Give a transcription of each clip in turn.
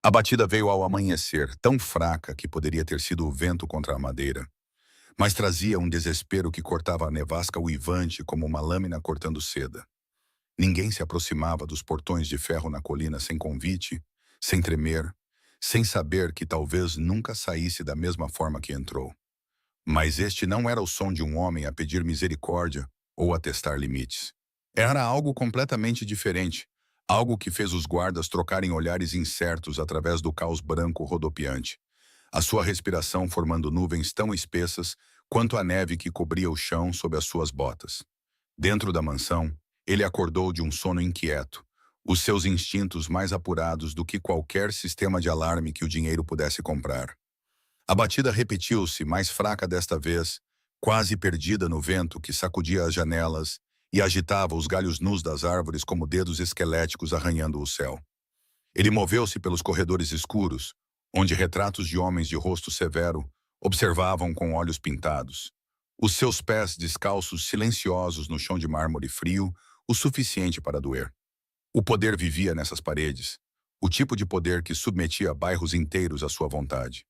A batida veio ao amanhecer, tão fraca que poderia ter sido o vento contra a madeira, mas trazia um desespero que cortava a nevasca uivante como uma lâmina cortando seda. Ninguém se aproximava dos portões de ferro na colina sem convite, sem tremer, sem saber que talvez nunca saísse da mesma forma que entrou. Mas este não era o som de um homem a pedir misericórdia ou a testar limites. Era algo completamente diferente, algo que fez os guardas trocarem olhares incertos através do caos branco rodopiante, a sua respiração formando nuvens tão espessas quanto a neve que cobria o chão sob as suas botas. Dentro da mansão, ele acordou de um sono inquieto, os seus instintos mais apurados do que qualquer sistema de alarme que o dinheiro pudesse comprar. A batida repetiu-se, mais fraca desta vez, quase perdida no vento que sacudia as janelas e agitava os galhos nus das árvores como dedos esqueléticos arranhando o céu. Ele moveu-se pelos corredores escuros, onde retratos de homens de rosto severo observavam com olhos pintados. Os seus pés descalços silenciosos no chão de mármore frio, o suficiente para doer. O poder vivia nessas paredes, o tipo de poder que submetia bairros inteiros à sua vontade,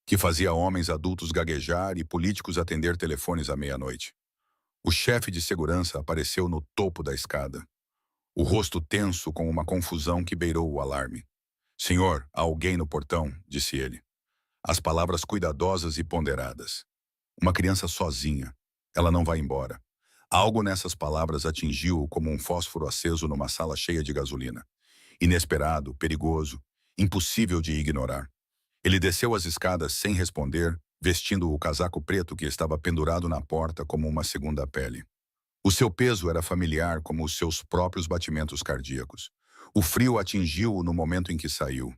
que fazia homens adultos gaguejar e políticos atender telefones à meia-noite. O chefe de segurança apareceu no topo da escada, o rosto tenso com uma confusão que beirou o alarme. "Senhor, há alguém no portão", disse ele. As palavras cuidadosas e ponderadas. Uma criança sozinha. Ela não vai embora. Algo nessas palavras atingiu-o como um fósforo aceso numa sala cheia de gasolina. Inesperado, perigoso, impossível de ignorar. Ele desceu as escadas sem responder, vestindo o casaco preto que estava pendurado na porta como uma segunda pele. O seu peso era familiar como os seus próprios batimentos cardíacos. O frio atingiu-o no momento em que saiu.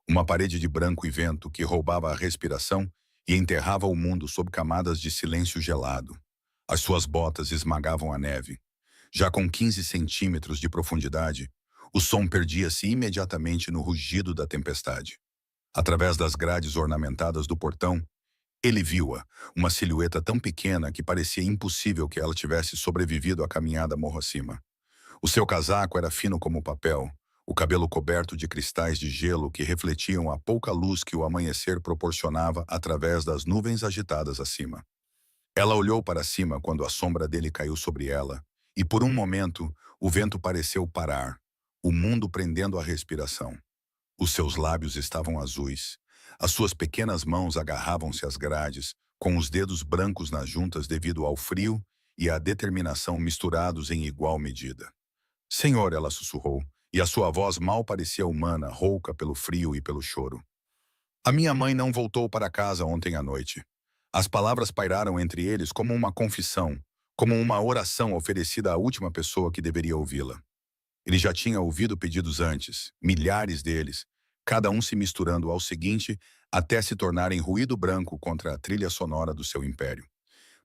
Uma parede de branco e vento que roubava a respiração e enterrava o mundo sob camadas de silêncio gelado. As suas botas esmagavam a neve. Já com 15 centímetros de profundidade, o som perdia-se imediatamente no rugido da tempestade. Através das grades ornamentadas do portão, ele viu-a, uma silhueta tão pequena que parecia impossível que ela tivesse sobrevivido à caminhada morro acima. O seu casaco era fino como papel, o cabelo coberto de cristais de gelo que refletiam a pouca luz que o amanhecer proporcionava através das nuvens agitadas acima. Ela olhou para cima quando a sombra dele caiu sobre ela, e por um momento o vento pareceu parar, o mundo prendendo a respiração. Os seus lábios estavam azuis. As suas pequenas mãos agarravam-se às grades, com os dedos brancos nas juntas devido ao frio e à determinação misturados em igual medida. "Senhor", ela sussurrou, e a sua voz mal parecia humana, rouca pelo frio e pelo choro. "A minha mãe não voltou para casa ontem à noite." As palavras pairaram entre eles como uma confissão, como uma oração oferecida à última pessoa que deveria ouvi-la. Ele já tinha ouvido pedidos antes, milhares deles, cada um se misturando ao seguinte até se tornarem ruído branco contra a trilha sonora do seu império.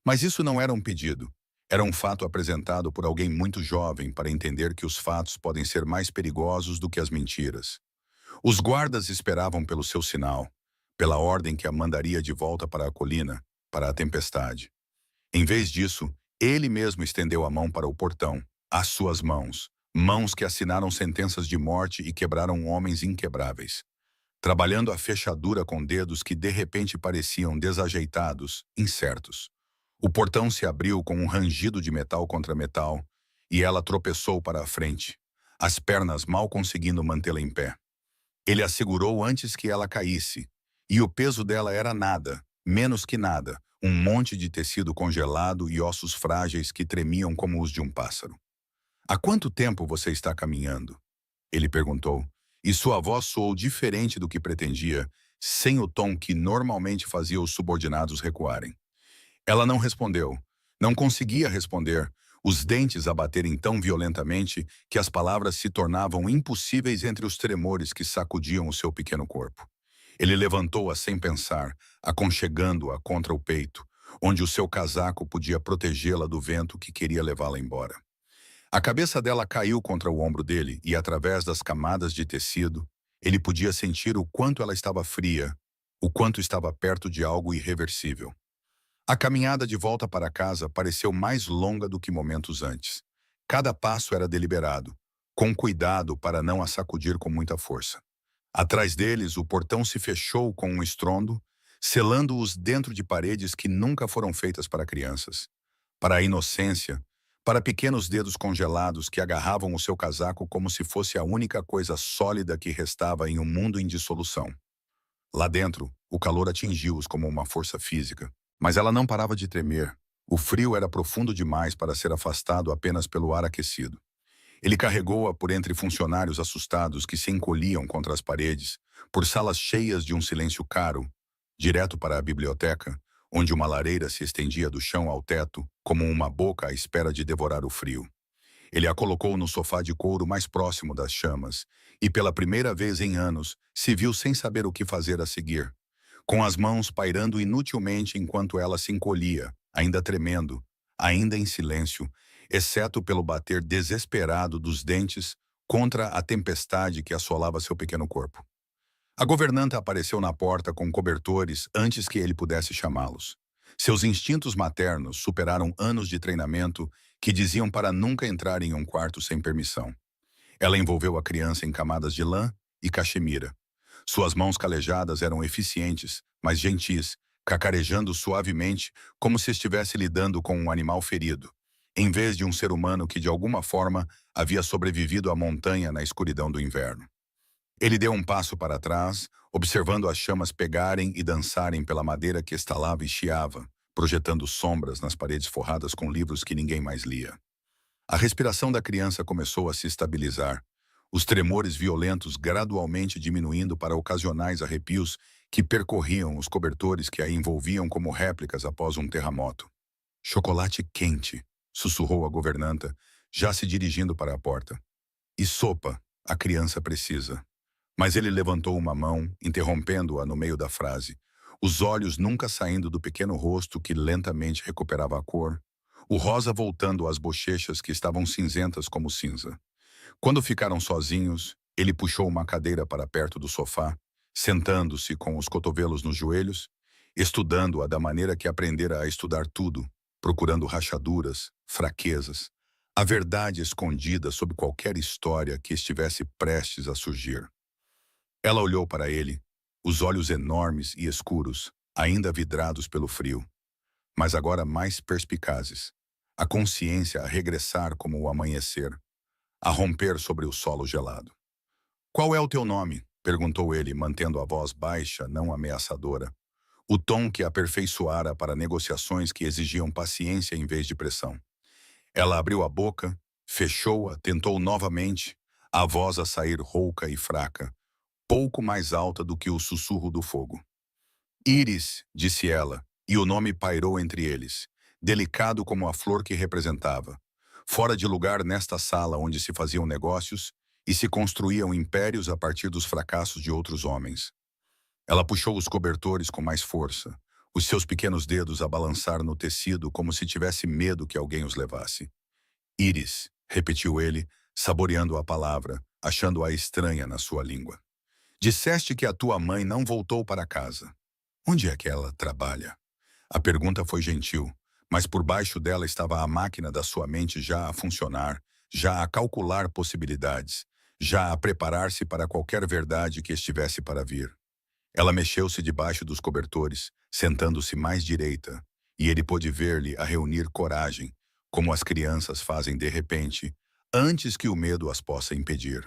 Mas isso não era um pedido. Era um fato apresentado por alguém muito jovem para entender que os fatos podem ser mais perigosos do que as mentiras. Os guardas esperavam pelo seu sinal, pela ordem que a mandaria de volta para a colina, para a tempestade. Em vez disso, ele mesmo estendeu a mão para o portão, as suas mãos, mãos que assinaram sentenças de morte e quebraram homens inquebráveis, trabalhando a fechadura com dedos que de repente pareciam desajeitados, incertos. O portão se abriu com um rangido de metal contra metal, e ela tropeçou para a frente, as pernas mal conseguindo mantê-la em pé. Ele a segurou antes que ela caísse, e o peso dela era nada, menos que nada, um monte de tecido congelado e ossos frágeis que tremiam como os de um pássaro. "Há quanto tempo você está caminhando?" ele perguntou, e sua voz soou diferente do que pretendia, sem o tom que normalmente fazia os subordinados recuarem. Ela não respondeu. Não conseguia responder, os dentes a baterem tão violentamente que as palavras se tornavam impossíveis entre os tremores que sacudiam o seu pequeno corpo. Ele levantou-a sem pensar, aconchegando-a contra o peito, onde o seu casaco podia protegê-la do vento que queria levá-la embora. A cabeça dela caiu contra o ombro dele e, através das camadas de tecido, ele podia sentir o quanto ela estava fria, o quanto estava perto de algo irreversível. A caminhada de volta para casa pareceu mais longa do que momentos antes. Cada passo era deliberado, com cuidado para não a sacudir com muita força. Atrás deles, o portão se fechou com um estrondo, selando-os dentro de paredes que nunca foram feitas para crianças, para a inocência, para pequenos dedos congelados que agarravam o seu casaco como se fosse a única coisa sólida que restava em um mundo em dissolução. Lá dentro, o calor atingiu-os como uma força física, mas ela não parava de tremer. O frio era profundo demais para ser afastado apenas pelo ar aquecido. Ele carregou-a por entre funcionários assustados que se encolhiam contra as paredes, por salas cheias de um silêncio caro, direto para a biblioteca, onde uma lareira se estendia do chão ao teto, como uma boca à espera de devorar o frio. Ele a colocou no sofá de couro mais próximo das chamas, e pela primeira vez em anos, se viu sem saber o que fazer a seguir, com as mãos pairando inutilmente enquanto ela se encolhia, ainda tremendo, ainda em silêncio, exceto pelo bater desesperado dos dentes contra a tempestade que assolava seu pequeno corpo. A governanta apareceu na porta com cobertores antes que ele pudesse chamá-los. Seus instintos maternos superaram anos de treinamento que diziam para nunca entrar em um quarto sem permissão. Ela envolveu a criança em camadas de lã e cachemira. Suas mãos calejadas eram eficientes, mas gentis, cacarejando suavemente como se estivesse lidando com um animal ferido, em vez de um ser humano que de alguma forma havia sobrevivido à montanha na escuridão do inverno. Ele deu um passo para trás, observando as chamas pegarem e dançarem pela madeira que estalava e chiava, projetando sombras nas paredes forradas com livros que ninguém mais lia. A respiração da criança começou a se estabilizar, os tremores violentos gradualmente diminuindo para ocasionais arrepios que percorriam os cobertores que a envolviam como réplicas após um terremoto. Chocolate quente, sussurrou a governanta, já se dirigindo para a porta. E sopa, a criança precisa. Mas ele levantou uma mão, interrompendo-a no meio da frase, os olhos nunca saindo do pequeno rosto que lentamente recuperava a cor, o rosa voltando às bochechas que estavam cinzentas como cinza. Quando ficaram sozinhos, ele puxou uma cadeira para perto do sofá, sentando-se com os cotovelos nos joelhos, estudando-a da maneira que aprendera a estudar tudo, procurando rachaduras, fraquezas, a verdade escondida sob qualquer história que estivesse prestes a surgir. Ela olhou para ele, os olhos enormes e escuros, ainda vidrados pelo frio, mas agora mais perspicazes, a consciência a regressar como o amanhecer, a romper sobre o solo gelado. "Qual é o teu nome?" perguntou ele, mantendo a voz baixa, não ameaçadora, o tom que aperfeiçoara para negociações que exigiam paciência em vez de pressão. Ela abriu a boca, fechou-a, tentou novamente, a voz a sair rouca e fraca, pouco mais alta do que o sussurro do fogo. "Íris", disse ela, e o nome pairou entre eles, delicado como a flor que representava, fora de lugar nesta sala onde se faziam negócios e se construíam impérios a partir dos fracassos de outros homens. Ela puxou os cobertores com mais força, os seus pequenos dedos a balançar no tecido como se tivesse medo que alguém os levasse. "Íris", repetiu ele, saboreando a palavra, achando-a estranha na sua língua. "Disseste que a tua mãe não voltou para casa. Onde é que ela trabalha?" A pergunta foi gentil, mas por baixo dela estava a máquina da sua mente já a funcionar, já a calcular possibilidades, já a preparar-se para qualquer verdade que estivesse para vir. Ela mexeu-se debaixo dos cobertores, sentando-se mais direita, e ele pôde ver-lhe a reunir coragem, como as crianças fazem de repente, antes que o medo as possa impedir.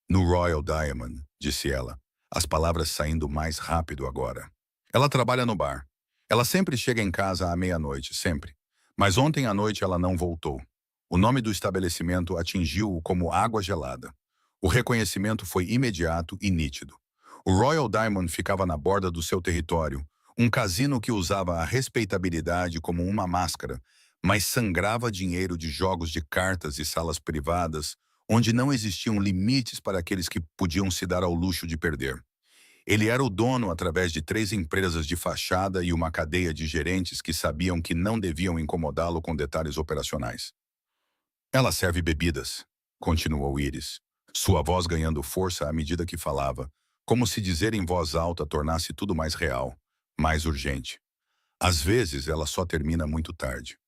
"No Royal Diamond", disse ela, as palavras saindo mais rápido agora. "Ela trabalha no bar. Ela sempre chega em casa à meia-noite, sempre. Mas ontem à noite ela não voltou. O nome do estabelecimento atingiu-o como água gelada. O reconhecimento foi imediato e nítido. O Royal Diamond ficava na borda do seu território, um casino que usava a respeitabilidade como uma máscara, mas sangrava dinheiro de jogos de cartas e salas privadas, onde não existiam limites para aqueles que podiam se dar ao luxo de perder. Ele era o dono através de 3 empresas de fachada e uma cadeia de gerentes que sabiam que não deviam incomodá-lo com detalhes operacionais. "Ela serve bebidas", continuou Iris, sua voz ganhando força à medida que falava, como se dizer em voz alta tornasse tudo mais real, mais urgente. "Às vezes ela só termina muito tarde.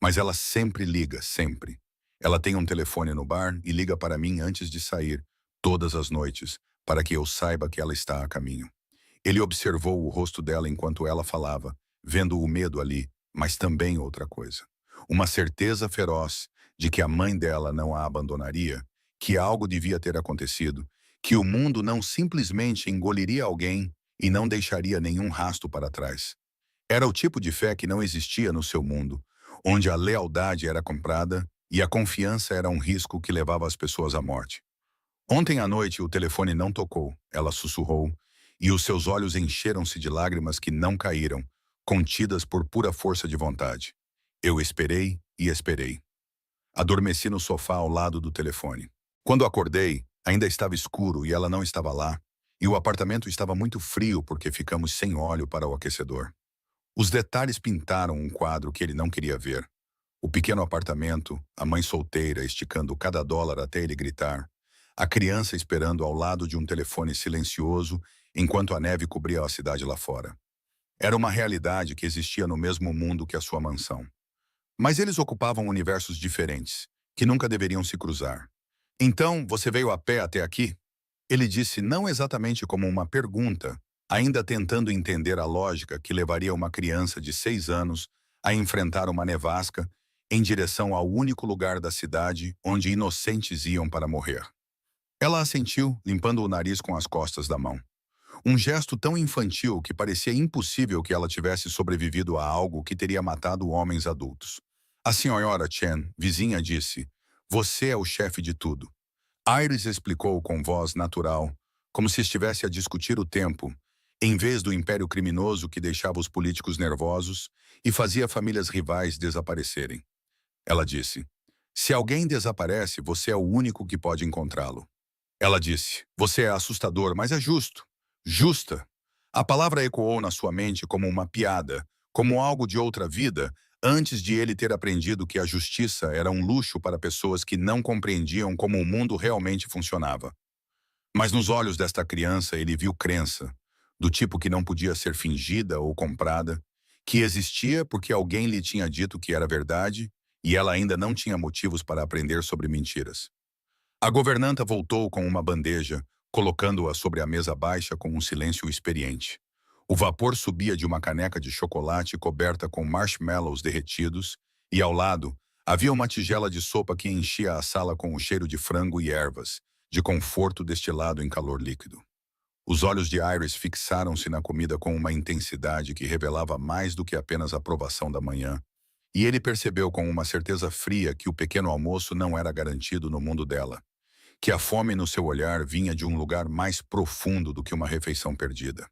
Mas ela sempre liga, sempre. Ela tem um telefone no bar e liga para mim antes de sair, todas as noites, para que eu saiba que ela está a caminho. Ele observou o rosto dela enquanto ela falava, vendo o medo ali, mas também outra coisa. Uma certeza feroz de que a mãe dela não a abandonaria, que algo devia ter acontecido, que o mundo não simplesmente engoliria alguém e não deixaria nenhum rastro para trás. Era o tipo de fé que não existia no seu mundo, onde a lealdade era comprada e a confiança era um risco que levava as pessoas à morte. Ontem à noite o telefone não tocou, ela sussurrou, e os seus olhos encheram-se de lágrimas que não caíram, contidas por pura força de vontade. Eu esperei e esperei. Adormeci no sofá ao lado do telefone. Quando acordei, ainda estava escuro e ela não estava lá, e o apartamento estava muito frio porque ficamos sem óleo para o aquecedor. Os detalhes pintaram um quadro que ele não queria ver. O pequeno apartamento, a mãe solteira esticando cada dólar até ele gritar, a criança esperando ao lado de um telefone silencioso enquanto a neve cobria a cidade lá fora. Era uma realidade que existia no mesmo mundo que a sua mansão. Mas eles ocupavam universos diferentes, que nunca deveriam se cruzar. Então, você veio a pé até aqui? Ele disse não exatamente como uma pergunta, ainda tentando entender a lógica que levaria uma criança de 6 anos a enfrentar uma nevasca em direção ao único lugar da cidade onde inocentes iam para morrer. Ela assentiu, limpando o nariz com as costas da mão. Um gesto tão infantil que parecia impossível que ela tivesse sobrevivido a algo que teria matado homens adultos. A senhora Chen, vizinha, disse, você é o chefe de tudo. Iris explicou com voz natural, como se estivesse a discutir o tempo, em vez do império criminoso que deixava os políticos nervosos e fazia famílias rivais desaparecerem. Ela disse, se alguém desaparece, você é o único que pode encontrá-lo. Ela disse, você é assustador, mas é justo. Justa. A palavra ecoou na sua mente como uma piada, como algo de outra vida, antes de ele ter aprendido que a justiça era um luxo para pessoas que não compreendiam como o mundo realmente funcionava. Mas nos olhos desta criança ele viu crença, do tipo que não podia ser fingida ou comprada, que existia porque alguém lhe tinha dito que era verdade e ela ainda não tinha motivos para aprender sobre mentiras. A governanta voltou com uma bandeja, colocando-a sobre a mesa baixa com um silêncio experiente. O vapor subia de uma caneca de chocolate coberta com marshmallows derretidos, e ao lado havia uma tigela de sopa que enchia a sala com o cheiro de frango e ervas, de conforto destilado em calor líquido. Os olhos de Iris fixaram-se na comida com uma intensidade que revelava mais do que apenas a aprovação da manhã, e ele percebeu com uma certeza fria que o pequeno almoço não era garantido no mundo dela, que a fome no seu olhar vinha de um lugar mais profundo do que uma refeição perdida.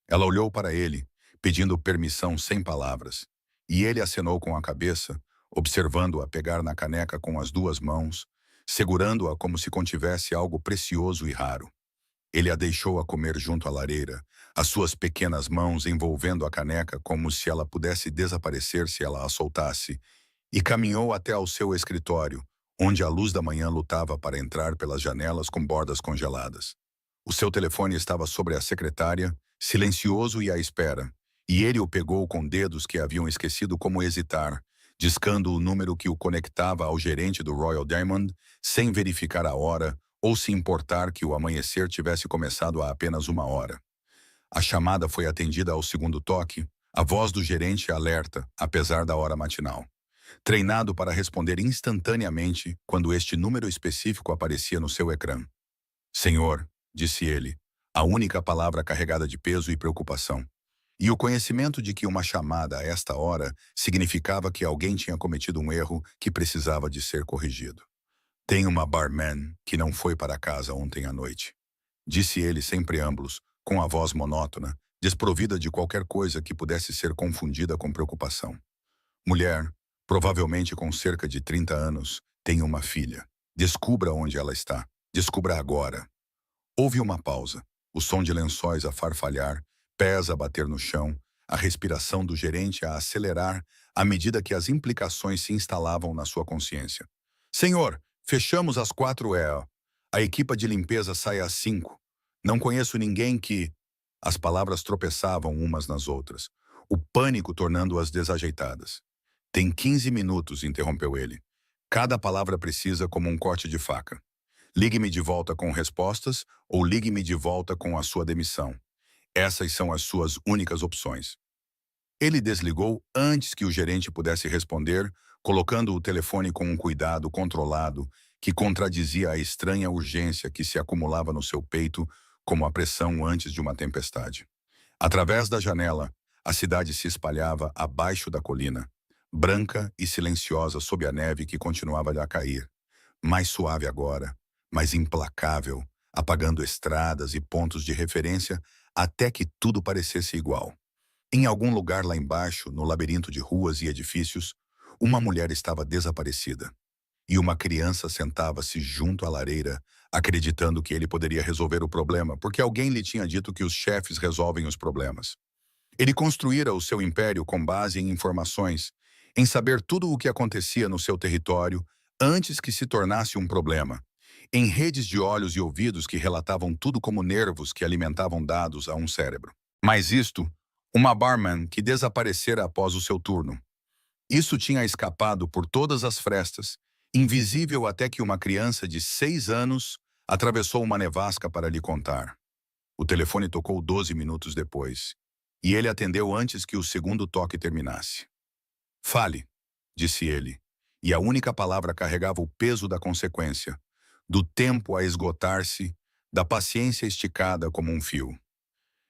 Ela olhou para ele, pedindo permissão sem palavras, e ele acenou com a cabeça, observando-a pegar na caneca com as duas mãos, segurando-a como se contivesse algo precioso e raro. Ele a deixou a comer junto à lareira, as suas pequenas mãos envolvendo a caneca como se ela pudesse desaparecer se ela a soltasse, e caminhou até ao seu escritório, onde a luz da manhã lutava para entrar pelas janelas com bordas congeladas. O seu telefone estava sobre a secretária, silencioso e à espera, e ele o pegou com dedos que haviam esquecido como hesitar, discando o número que o conectava ao gerente do Royal Diamond, sem verificar a hora ou se importar que o amanhecer tivesse começado há apenas 1 hora. A chamada foi atendida ao segundo toque, a voz do gerente alerta, apesar da hora matinal. Treinado para responder instantaneamente quando este número específico aparecia no seu ecrã. Senhor, disse ele, a única palavra carregada de peso e preocupação. E o conhecimento de que uma chamada a esta hora significava que alguém tinha cometido um erro que precisava de ser corrigido. Tem uma barman que não foi para casa ontem à noite. Disse ele sem preâmbulos, com a voz monótona, desprovida de qualquer coisa que pudesse ser confundida com preocupação. Mulher, provavelmente com cerca de 30 anos, tem uma filha. Descubra onde ela está. Descubra agora. Houve uma pausa, o som de lençóis a farfalhar, pés a bater no chão, a respiração do gerente a acelerar à medida que as implicações se instalavam na sua consciência. Senhor, fechamos às 4h. A equipa de limpeza sai às 5. Não conheço ninguém que... As palavras tropeçavam umas nas outras, o pânico tornando-as desajeitadas. Tem 15 minutos, interrompeu ele. Cada palavra precisa como um corte de faca. Ligue-me de volta com respostas ou ligue-me de volta com a sua demissão. Essas são as suas únicas opções. Ele desligou antes que o gerente pudesse responder, colocando o telefone com um cuidado controlado que contradizia a estranha urgência que se acumulava no seu peito como a pressão antes de uma tempestade. Através da janela, a cidade se espalhava abaixo da colina, branca e silenciosa sob a neve que continuava a cair, mais suave agora, mais implacável, apagando estradas e pontos de referência até que tudo parecesse igual. Em algum lugar lá embaixo, no labirinto de ruas e edifícios, uma mulher estava desaparecida. E uma criança sentava-se junto à lareira, acreditando que ele poderia resolver o problema, porque alguém lhe tinha dito que os chefes resolvem os problemas. Ele construíra o seu império com base em informações, em saber tudo o que acontecia no seu território antes que se tornasse um problema, em redes de olhos e ouvidos que relatavam tudo como nervos que alimentavam dados a um cérebro. Mas isto, uma barman que desaparecera após o seu turno. Isso tinha escapado por todas as frestas, invisível até que uma criança de 6 anos atravessou uma nevasca para lhe contar. O telefone tocou 12 minutos depois, e ele atendeu antes que o segundo toque terminasse. Fale, disse ele, e a única palavra carregava o peso da consequência, do tempo a esgotar-se, da paciência esticada como um fio.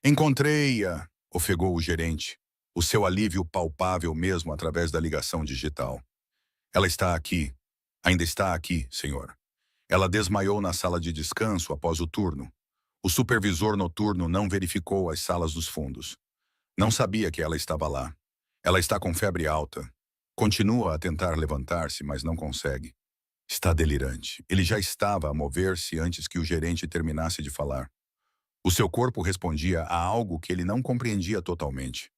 Encontrei-a, ofegou o gerente, o seu alívio palpável mesmo através da ligação digital. Ela está aqui. Ainda está aqui, senhor. Ela desmaiou na sala de descanso após o turno. O supervisor noturno não verificou as salas dos fundos. Não sabia que ela estava lá. Ela está com febre alta. Continua a tentar levantar-se, mas não consegue. Está delirante. Ele já estava a mover-se antes que o gerente terminasse de falar. O seu corpo respondia a algo que ele não compreendia totalmente.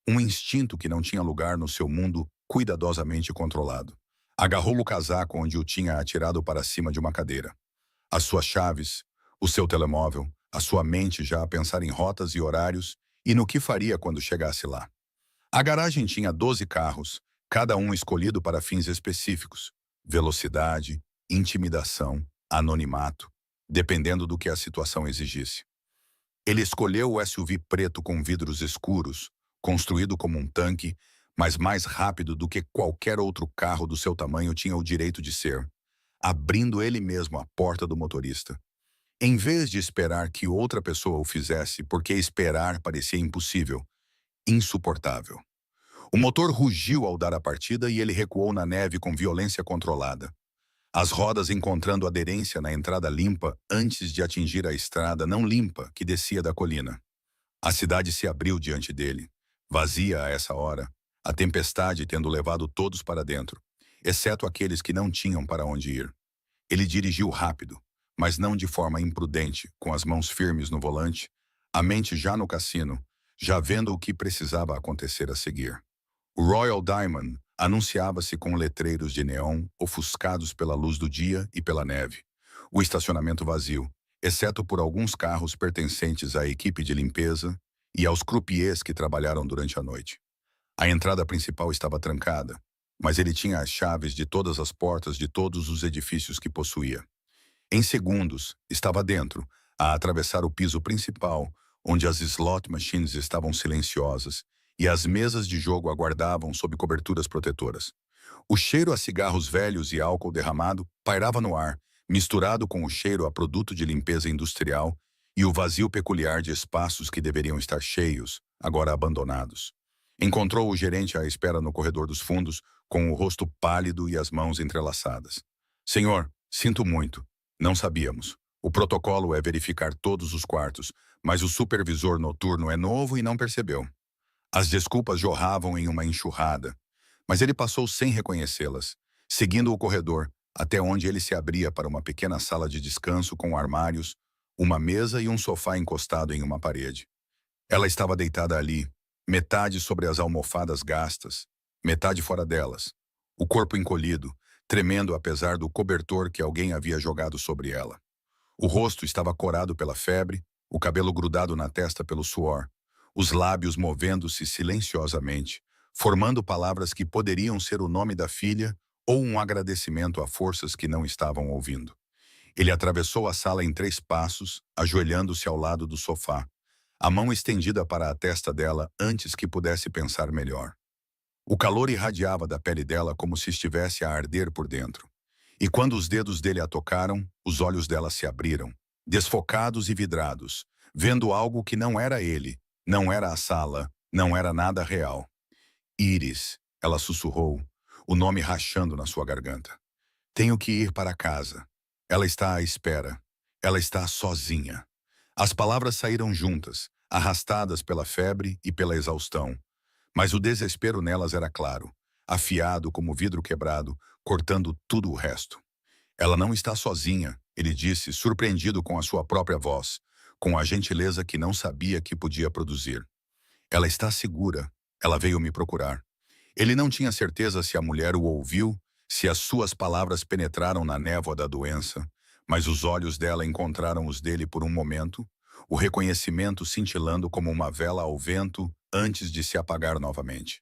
Um instinto que não tinha lugar no seu mundo cuidadosamente controlado. Agarrou o casaco onde o tinha atirado para cima de uma cadeira. As suas chaves, o seu telemóvel, a sua mente já a pensar em rotas e horários e no que faria quando chegasse lá. A garagem tinha 12 carros, cada um escolhido para fins específicos. Velocidade, intimidação, anonimato, dependendo do que a situação exigisse. Ele escolheu o SUV preto com vidros escuros, construído como um tanque, mas mais rápido do que qualquer outro carro do seu tamanho tinha o direito de ser, abrindo ele mesmo a porta do motorista. Em vez de esperar que outra pessoa o fizesse, porque esperar parecia impossível, insuportável. O motor rugiu ao dar a partida e ele recuou na neve com violência controlada. As rodas encontrando aderência na entrada limpa antes de atingir a estrada não limpa que descia da colina. A cidade se abriu diante dele, vazia a essa hora, a tempestade tendo levado todos para dentro, exceto aqueles que não tinham para onde ir. Ele dirigiu rápido, mas não de forma imprudente, com as mãos firmes no volante, a mente já no cassino, já vendo o que precisava acontecer a seguir. O Royal Diamond anunciava-se com letreiros de neon ofuscados pela luz do dia e pela neve. O estacionamento vazio, exceto por alguns carros pertencentes à equipe de limpeza e aos croupiers que trabalharam durante a noite. A entrada principal estava trancada, mas ele tinha as chaves de todas as portas de todos os edifícios que possuía. Em segundos, estava dentro, a atravessar o piso principal, onde as slot machines estavam silenciosas e as mesas de jogo aguardavam sob coberturas protetoras. O cheiro a cigarros velhos e álcool derramado pairava no ar, misturado com o cheiro a produto de limpeza industrial e o vazio peculiar de espaços que deveriam estar cheios, agora abandonados. Encontrou o gerente à espera no corredor dos fundos, com o rosto pálido e as mãos entrelaçadas. Senhor, sinto muito. Não sabíamos. O protocolo é verificar todos os quartos, mas o supervisor noturno é novo e não percebeu. As desculpas jorravam em uma enxurrada, mas ele passou sem reconhecê-las, seguindo o corredor, até onde ele se abria para uma pequena sala de descanso com armários, uma mesa e um sofá encostado em uma parede. Ela estava deitada ali, metade sobre as almofadas gastas, metade fora delas, o corpo encolhido, tremendo apesar do cobertor que alguém havia jogado sobre ela. O rosto estava corado pela febre, o cabelo grudado na testa pelo suor, os lábios movendo-se silenciosamente, formando palavras que poderiam ser o nome da filha ou um agradecimento a forças que não estavam ouvindo. Ele atravessou a sala em 3 passos, ajoelhando-se ao lado do sofá, a mão estendida para a testa dela antes que pudesse pensar melhor. O calor irradiava da pele dela como se estivesse a arder por dentro. E quando os dedos dele a tocaram, os olhos dela se abriram, desfocados e vidrados, vendo algo que não era ele, não era a sala, não era nada real. Iris, ela sussurrou, o nome rachando na sua garganta. Tenho que ir para casa. Ela está à espera. Ela está sozinha. As palavras saíram juntas, arrastadas pela febre e pela exaustão. Mas o desespero nelas era claro, afiado como vidro quebrado, cortando tudo o resto. Ela não está sozinha, ele disse, surpreendido com a sua própria voz, com a gentileza que não sabia que podia produzir. Ela está segura. Ela veio me procurar. Ele não tinha certeza se a mulher o ouviu, se as suas palavras penetraram na névoa da doença, mas os olhos dela encontraram os dele por um momento, o reconhecimento cintilando como uma vela ao vento antes de se apagar novamente.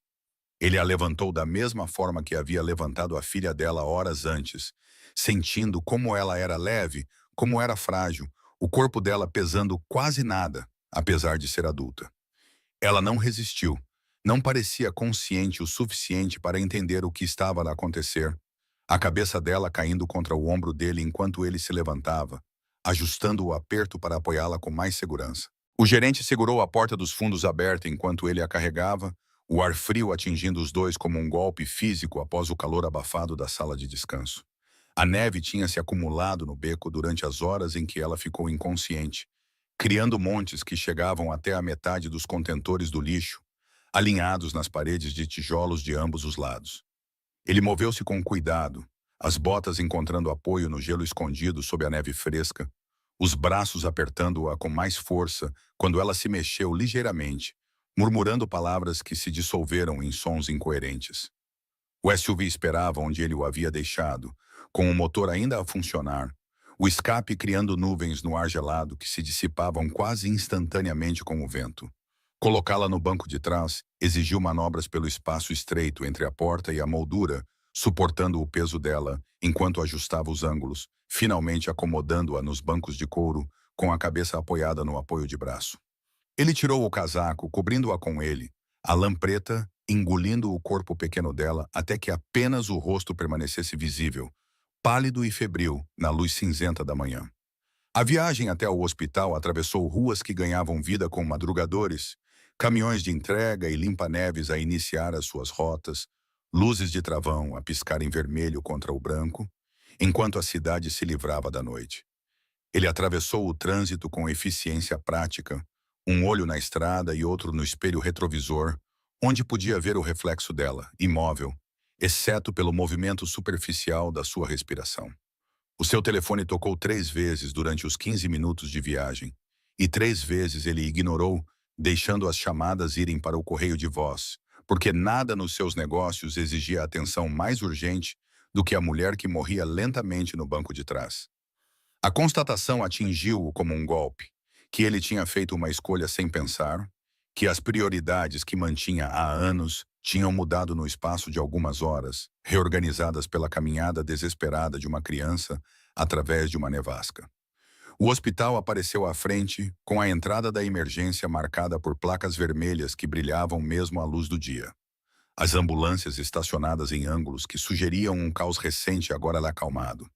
Ele a levantou da mesma forma que havia levantado a filha dela horas antes, sentindo como ela era leve, como era frágil, o corpo dela pesando quase nada, apesar de ser adulta. Ela não resistiu. Não parecia consciente o suficiente para entender o que estava a acontecer. A cabeça dela caindo contra o ombro dele enquanto ele se levantava, ajustando o aperto para apoiá-la com mais segurança. O gerente segurou a porta dos fundos aberta enquanto ele a carregava, o ar frio atingindo os dois como um golpe físico após o calor abafado da sala de descanso. A neve tinha se acumulado no beco durante as horas em que ela ficou inconsciente, criando montes que chegavam até a metade dos contentores do lixo, alinhados nas paredes de tijolos de ambos os lados. Ele moveu-se com cuidado, as botas encontrando apoio no gelo escondido sob a neve fresca, os braços apertando-a com mais força quando ela se mexeu ligeiramente, murmurando palavras que se dissolveram em sons incoerentes. O SUV esperava onde ele o havia deixado, com o motor ainda a funcionar, o escape criando nuvens no ar gelado que se dissipavam quase instantaneamente com o vento. Colocá-la no banco de trás exigiu manobras pelo espaço estreito entre a porta e a moldura, suportando o peso dela enquanto ajustava os ângulos, finalmente acomodando-a nos bancos de couro, com a cabeça apoiada no apoio de braço. Ele tirou o casaco, cobrindo-a com ele, a lã preta engolindo o corpo pequeno dela até que apenas o rosto permanecesse visível, pálido e febril, na luz cinzenta da manhã. A viagem até o hospital atravessou ruas que ganhavam vida com madrugadores, caminhões de entrega e limpa-neves a iniciar as suas rotas, luzes de travão a piscar em vermelho contra o branco, enquanto a cidade se livrava da noite. Ele atravessou o trânsito com eficiência prática, um olho na estrada e outro no espelho retrovisor, onde podia ver o reflexo dela, imóvel, exceto pelo movimento superficial da sua respiração. O seu telefone tocou 3 vezes durante os 15 minutos de viagem, e 3 vezes ele ignorou, deixando as chamadas irem para o correio de voz, porque nada nos seus negócios exigia atenção mais urgente do que a mulher que morria lentamente no banco de trás. A constatação atingiu-o como um golpe, que ele tinha feito uma escolha sem pensar, que as prioridades que mantinha há anos tinham mudado no espaço de algumas horas, reorganizadas pela caminhada desesperada de uma criança através de uma nevasca. O hospital apareceu à frente, com a entrada da emergência marcada por placas vermelhas que brilhavam mesmo à luz do dia. As ambulâncias estacionadas em ângulos que sugeriam um caos recente agora acalmado.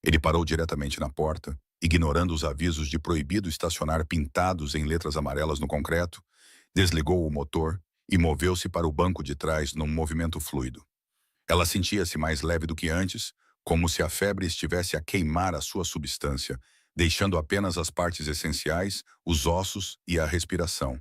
Ele parou diretamente na porta, ignorando os avisos de proibido estacionar pintados em letras amarelas no concreto, desligou o motor e moveu-se para o banco de trás num movimento fluido. Ela sentia-se mais leve do que antes, como se a febre estivesse a queimar a sua substância, deixando apenas as partes essenciais, os ossos e a respiração.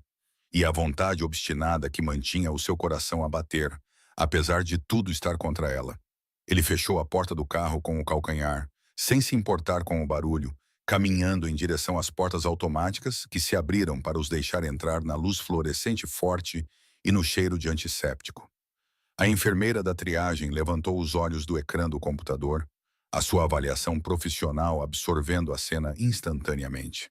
E a vontade obstinada que mantinha o seu coração a bater, apesar de tudo estar contra ela. Ele fechou a porta do carro com o calcanhar, sem se importar com o barulho, caminhando em direção às portas automáticas que se abriram para os deixar entrar na luz fluorescente forte e no cheiro de antisséptico. A enfermeira da triagem levantou os olhos do ecrã do computador, a sua avaliação profissional absorvendo a cena instantaneamente.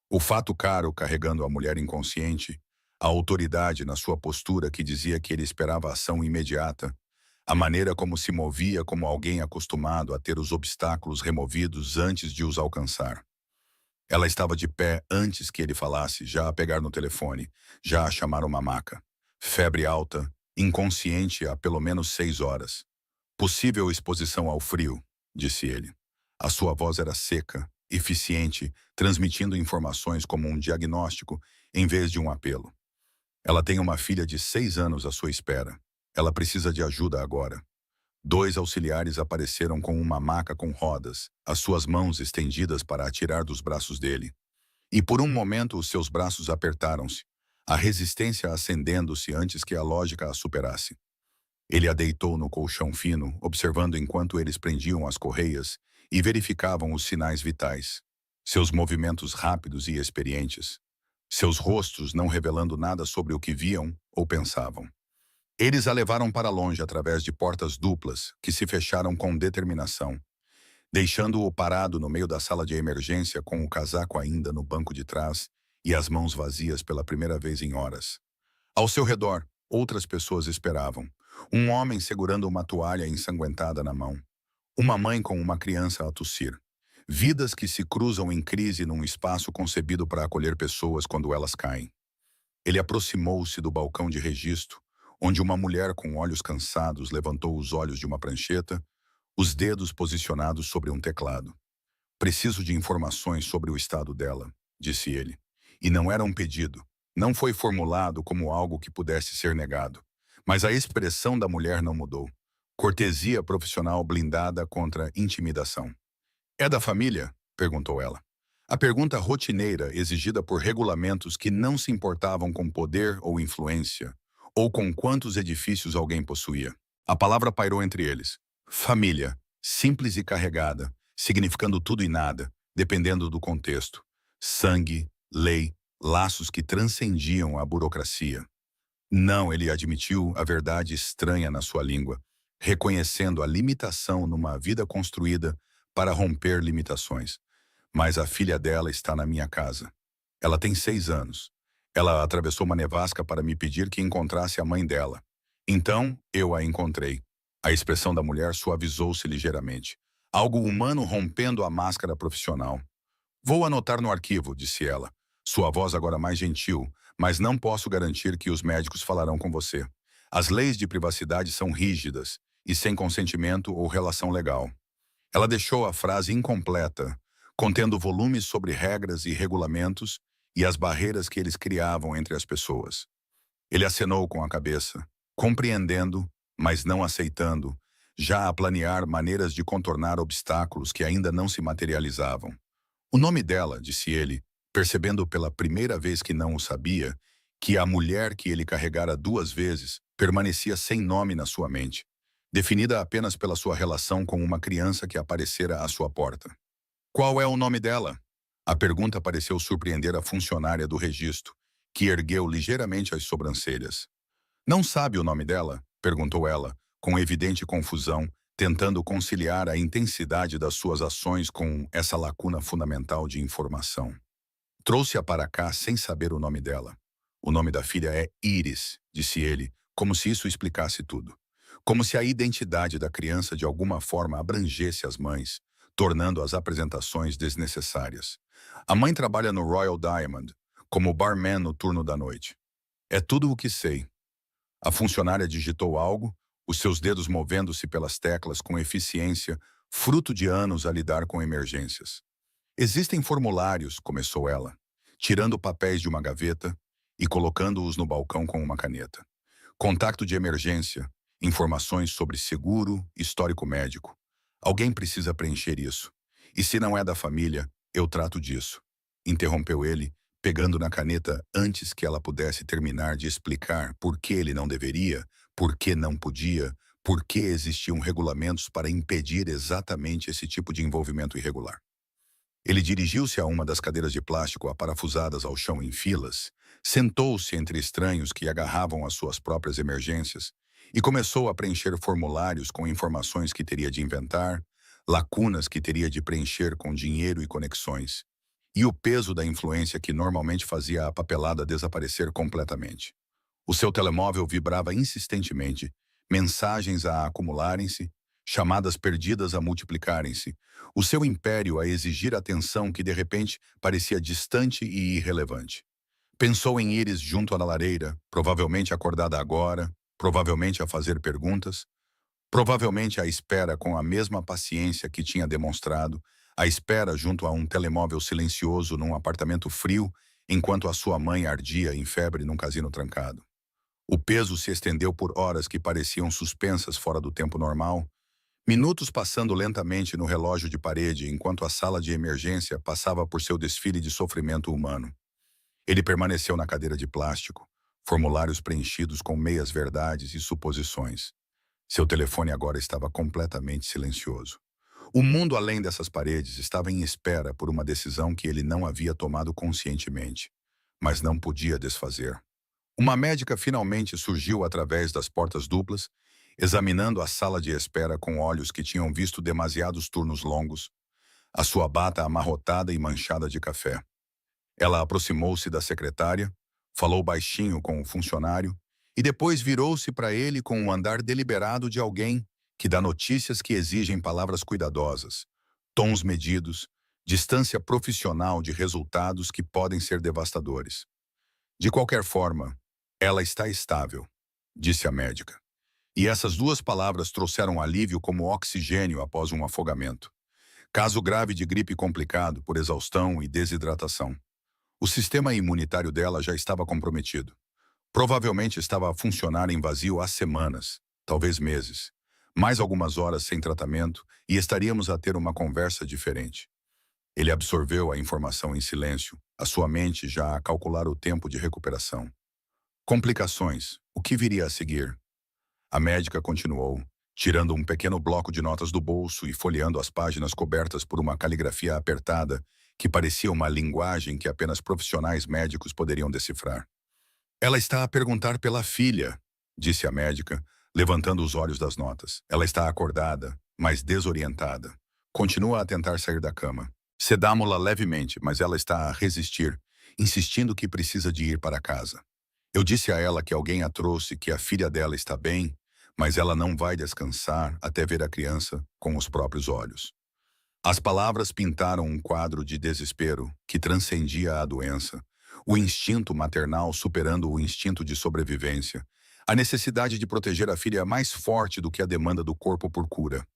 O fato caro carregando a mulher inconsciente, a autoridade na sua postura que dizia que ele esperava ação imediata, A maneira como se movia como alguém acostumado a ter os obstáculos removidos antes de os alcançar. Ela estava de pé antes que ele falasse, já a pegar no telefone, já a chamar uma maca. Febre alta, inconsciente há pelo menos 6 horas. Possível exposição ao frio, disse ele. A sua voz era seca, eficiente, transmitindo informações como um diagnóstico em vez de um apelo. Ela tem uma filha de 6 anos à sua espera. Ela precisa de ajuda agora. 2 auxiliares apareceram com uma maca com rodas, as suas mãos estendidas para atirar dos braços dele. E por um momento os seus braços apertaram-se, a resistência acendendo-se antes que a lógica a superasse. Ele a deitou no colchão fino, observando enquanto eles prendiam as correias e verificavam os sinais vitais. Seus movimentos rápidos e experientes. Seus rostos não revelando nada sobre o que viam ou pensavam. Eles a levaram para longe através de portas duplas que se fecharam com determinação, deixando-o parado no meio da sala de emergência com o casaco ainda no banco de trás e as mãos vazias pela primeira vez em horas. Ao seu redor, outras pessoas esperavam. Um homem segurando uma toalha ensanguentada na mão. Uma mãe com uma criança a tossir. Vidas que se cruzam em crise num espaço concebido para acolher pessoas quando elas caem. Ele aproximou-se do balcão de registro, onde uma mulher com olhos cansados levantou os olhos de uma prancheta, os dedos posicionados sobre um teclado. Preciso de informações sobre o estado dela, disse ele. E não era um pedido. Não foi formulado como algo que pudesse ser negado. Mas a expressão da mulher não mudou. Cortesia profissional blindada contra intimidação. É da família? Perguntou ela. A pergunta rotineira exigida por regulamentos que não se importavam com poder ou influência, ou com quantos edifícios alguém possuía. A palavra pairou entre eles. Família, simples e carregada, significando tudo e nada, dependendo do contexto. Sangue, lei, laços que transcendiam a burocracia. Não, ele admitiu a verdade estranha na sua língua, reconhecendo a limitação numa vida construída para romper limitações. Mas a filha dela está na minha casa. Ela tem 6 anos. Ela atravessou uma nevasca para me pedir que encontrasse a mãe dela. Então, eu a encontrei. A expressão da mulher suavizou-se ligeiramente. Algo humano rompendo a máscara profissional. Vou anotar no arquivo, disse ela. Sua voz agora mais gentil, mas não posso garantir que os médicos falarão com você. As leis de privacidade são rígidas e sem consentimento ou relação legal. Ela deixou a frase incompleta, contendo volumes sobre regras e regulamentos e as barreiras que eles criavam entre as pessoas. Ele acenou com a cabeça, compreendendo, mas não aceitando, já a planear maneiras de contornar obstáculos que ainda não se materializavam. O nome dela, disse ele, percebendo pela primeira vez que não o sabia, que a mulher que ele carregara 2 vezes permanecia sem nome na sua mente, definida apenas pela sua relação com uma criança que aparecera à sua porta. Qual é o nome dela? A pergunta pareceu surpreender a funcionária do registro, que ergueu ligeiramente as sobrancelhas. Não sabe o nome dela? Perguntou ela, com evidente confusão, tentando conciliar a intensidade das suas ações com essa lacuna fundamental de informação. Trouxe-a para cá sem saber o nome dela. O nome da filha é Iris, disse ele, como se isso explicasse tudo. Como se a identidade da criança de alguma forma abrangesse as mães, tornando as apresentações desnecessárias. A mãe trabalha no Royal Diamond, como barman no turno da noite. É tudo o que sei. A funcionária digitou algo, os seus dedos movendo-se pelas teclas com eficiência, fruto de anos a lidar com emergências. Existem formulários, começou ela, tirando papéis de uma gaveta e colocando-os no balcão com uma caneta. Contato de emergência, informações sobre seguro, histórico médico. Alguém precisa preencher isso. E se não é da família, eu trato disso. Interrompeu ele, pegando na caneta antes que ela pudesse terminar de explicar por que ele não deveria, por que não podia, por que existiam regulamentos para impedir exatamente esse tipo de envolvimento irregular. Ele dirigiu-se a uma das cadeiras de plástico aparafusadas ao chão em filas, sentou-se entre estranhos que agarravam as suas próprias emergências e começou a preencher formulários com informações que teria de inventar, lacunas que teria de preencher com dinheiro e conexões, e o peso da influência que normalmente fazia a papelada desaparecer completamente. O seu telemóvel vibrava insistentemente, mensagens a acumularem-se, chamadas perdidas a multiplicarem-se, o seu império a exigir atenção que de repente parecia distante e irrelevante. Pensou em Iris junto à lareira, provavelmente acordada agora, provavelmente a fazer perguntas, provavelmente à espera com a mesma paciência que tinha demonstrado, à espera junto a um telemóvel silencioso num apartamento frio, enquanto a sua mãe ardia em febre num casino trancado. O peso se estendeu por horas que pareciam suspensas fora do tempo normal, minutos passando lentamente no relógio de parede enquanto a sala de emergência passava por seu desfile de sofrimento humano. Ele permaneceu na cadeira de plástico, formulários preenchidos com meias-verdades e suposições. Seu telefone agora estava completamente silencioso. O mundo além dessas paredes estava em espera por uma decisão que ele não havia tomado conscientemente, mas não podia desfazer. Uma médica finalmente surgiu através das portas duplas, examinando a sala de espera com olhos que tinham visto demasiados turnos longos, a sua bata amarrotada e manchada de café. Ela aproximou-se da secretária, falou baixinho com o funcionário e depois virou-se para ele com um andar deliberado de alguém que dá notícias que exigem palavras cuidadosas, tons medidos, distância profissional de resultados que podem ser devastadores. De qualquer forma, ela está estável, disse a médica. E essas duas palavras trouxeram alívio como oxigênio após um afogamento. Caso grave de gripe complicado por exaustão e desidratação. O sistema imunitário dela já estava comprometido. Provavelmente estava a funcionar em vazio há semanas, talvez meses. Mais algumas horas sem tratamento e estaríamos a ter uma conversa diferente. Ele absorveu a informação em silêncio, a sua mente já a calcular o tempo de recuperação. Complicações. O que viria a seguir? A médica continuou, tirando um pequeno bloco de notas do bolso e folheando as páginas cobertas por uma caligrafia apertada que parecia uma linguagem que apenas profissionais médicos poderiam decifrar. Ela está a perguntar pela filha, disse a médica, levantando os olhos das notas. Ela está acordada, mas desorientada. Continua a tentar sair da cama. Sedámo-la levemente, mas ela está a resistir, insistindo que precisa de ir para casa. Eu disse a ela que alguém a trouxe, que a filha dela está bem, mas ela não vai descansar até ver a criança com os próprios olhos. As palavras pintaram um quadro de desespero que transcendia a doença, o instinto maternal superando o instinto de sobrevivência, a necessidade de proteger a filha mais forte do que a demanda do corpo por cura.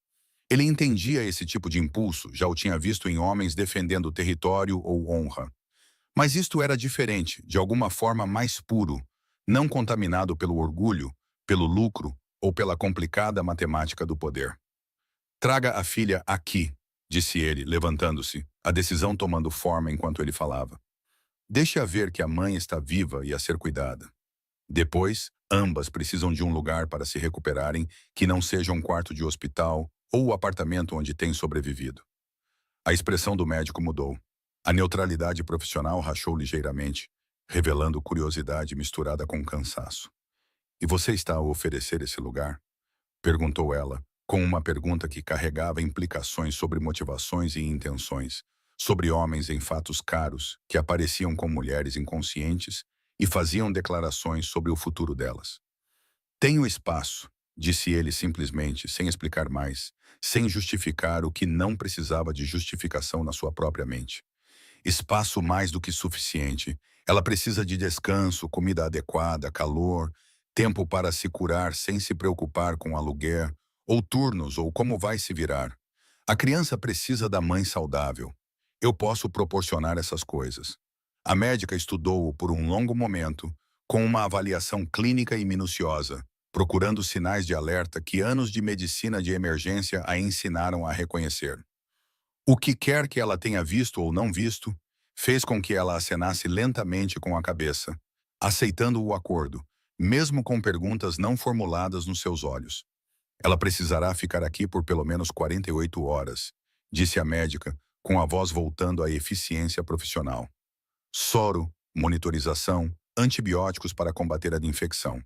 Ele entendia esse tipo de impulso, já o tinha visto em homens defendendo território ou honra. Mas isto era diferente, de alguma forma mais puro, não contaminado pelo orgulho, pelo lucro ou pela complicada matemática do poder. Traga a filha aqui, disse ele, levantando-se, a decisão tomando forma enquanto ele falava. Deixe-a ver que a mãe está viva e a ser cuidada. Depois, ambas precisam de um lugar para se recuperarem que não seja um quarto de hospital ou o apartamento onde têm sobrevivido. A expressão do médico mudou. A neutralidade profissional rachou ligeiramente, revelando curiosidade misturada com cansaço. E você está a oferecer esse lugar? Perguntou ela, com uma pergunta que carregava implicações sobre motivações e intenções, sobre homens em fatos caros que apareciam com mulheres inconscientes e faziam declarações sobre o futuro delas. Tenho espaço, disse ele simplesmente, sem explicar mais, sem justificar o que não precisava de justificação na sua própria mente. Espaço mais do que suficiente. Ela precisa de descanso, comida adequada, calor, tempo para se curar sem se preocupar com aluguer, ou turnos, ou como vai se virar. A criança precisa da mãe saudável. Eu posso proporcionar essas coisas. A médica estudou-o por um longo momento, com uma avaliação clínica e minuciosa, procurando sinais de alerta que anos de medicina de emergência a ensinaram a reconhecer. O que quer que ela tenha visto ou não visto, fez com que ela acenasse lentamente com a cabeça, aceitando o acordo, mesmo com perguntas não formuladas nos seus olhos. Ela precisará ficar aqui por pelo menos 48 horas, disse a médica, com a voz voltando à eficiência profissional. Soro, monitorização, antibióticos para combater a infecção.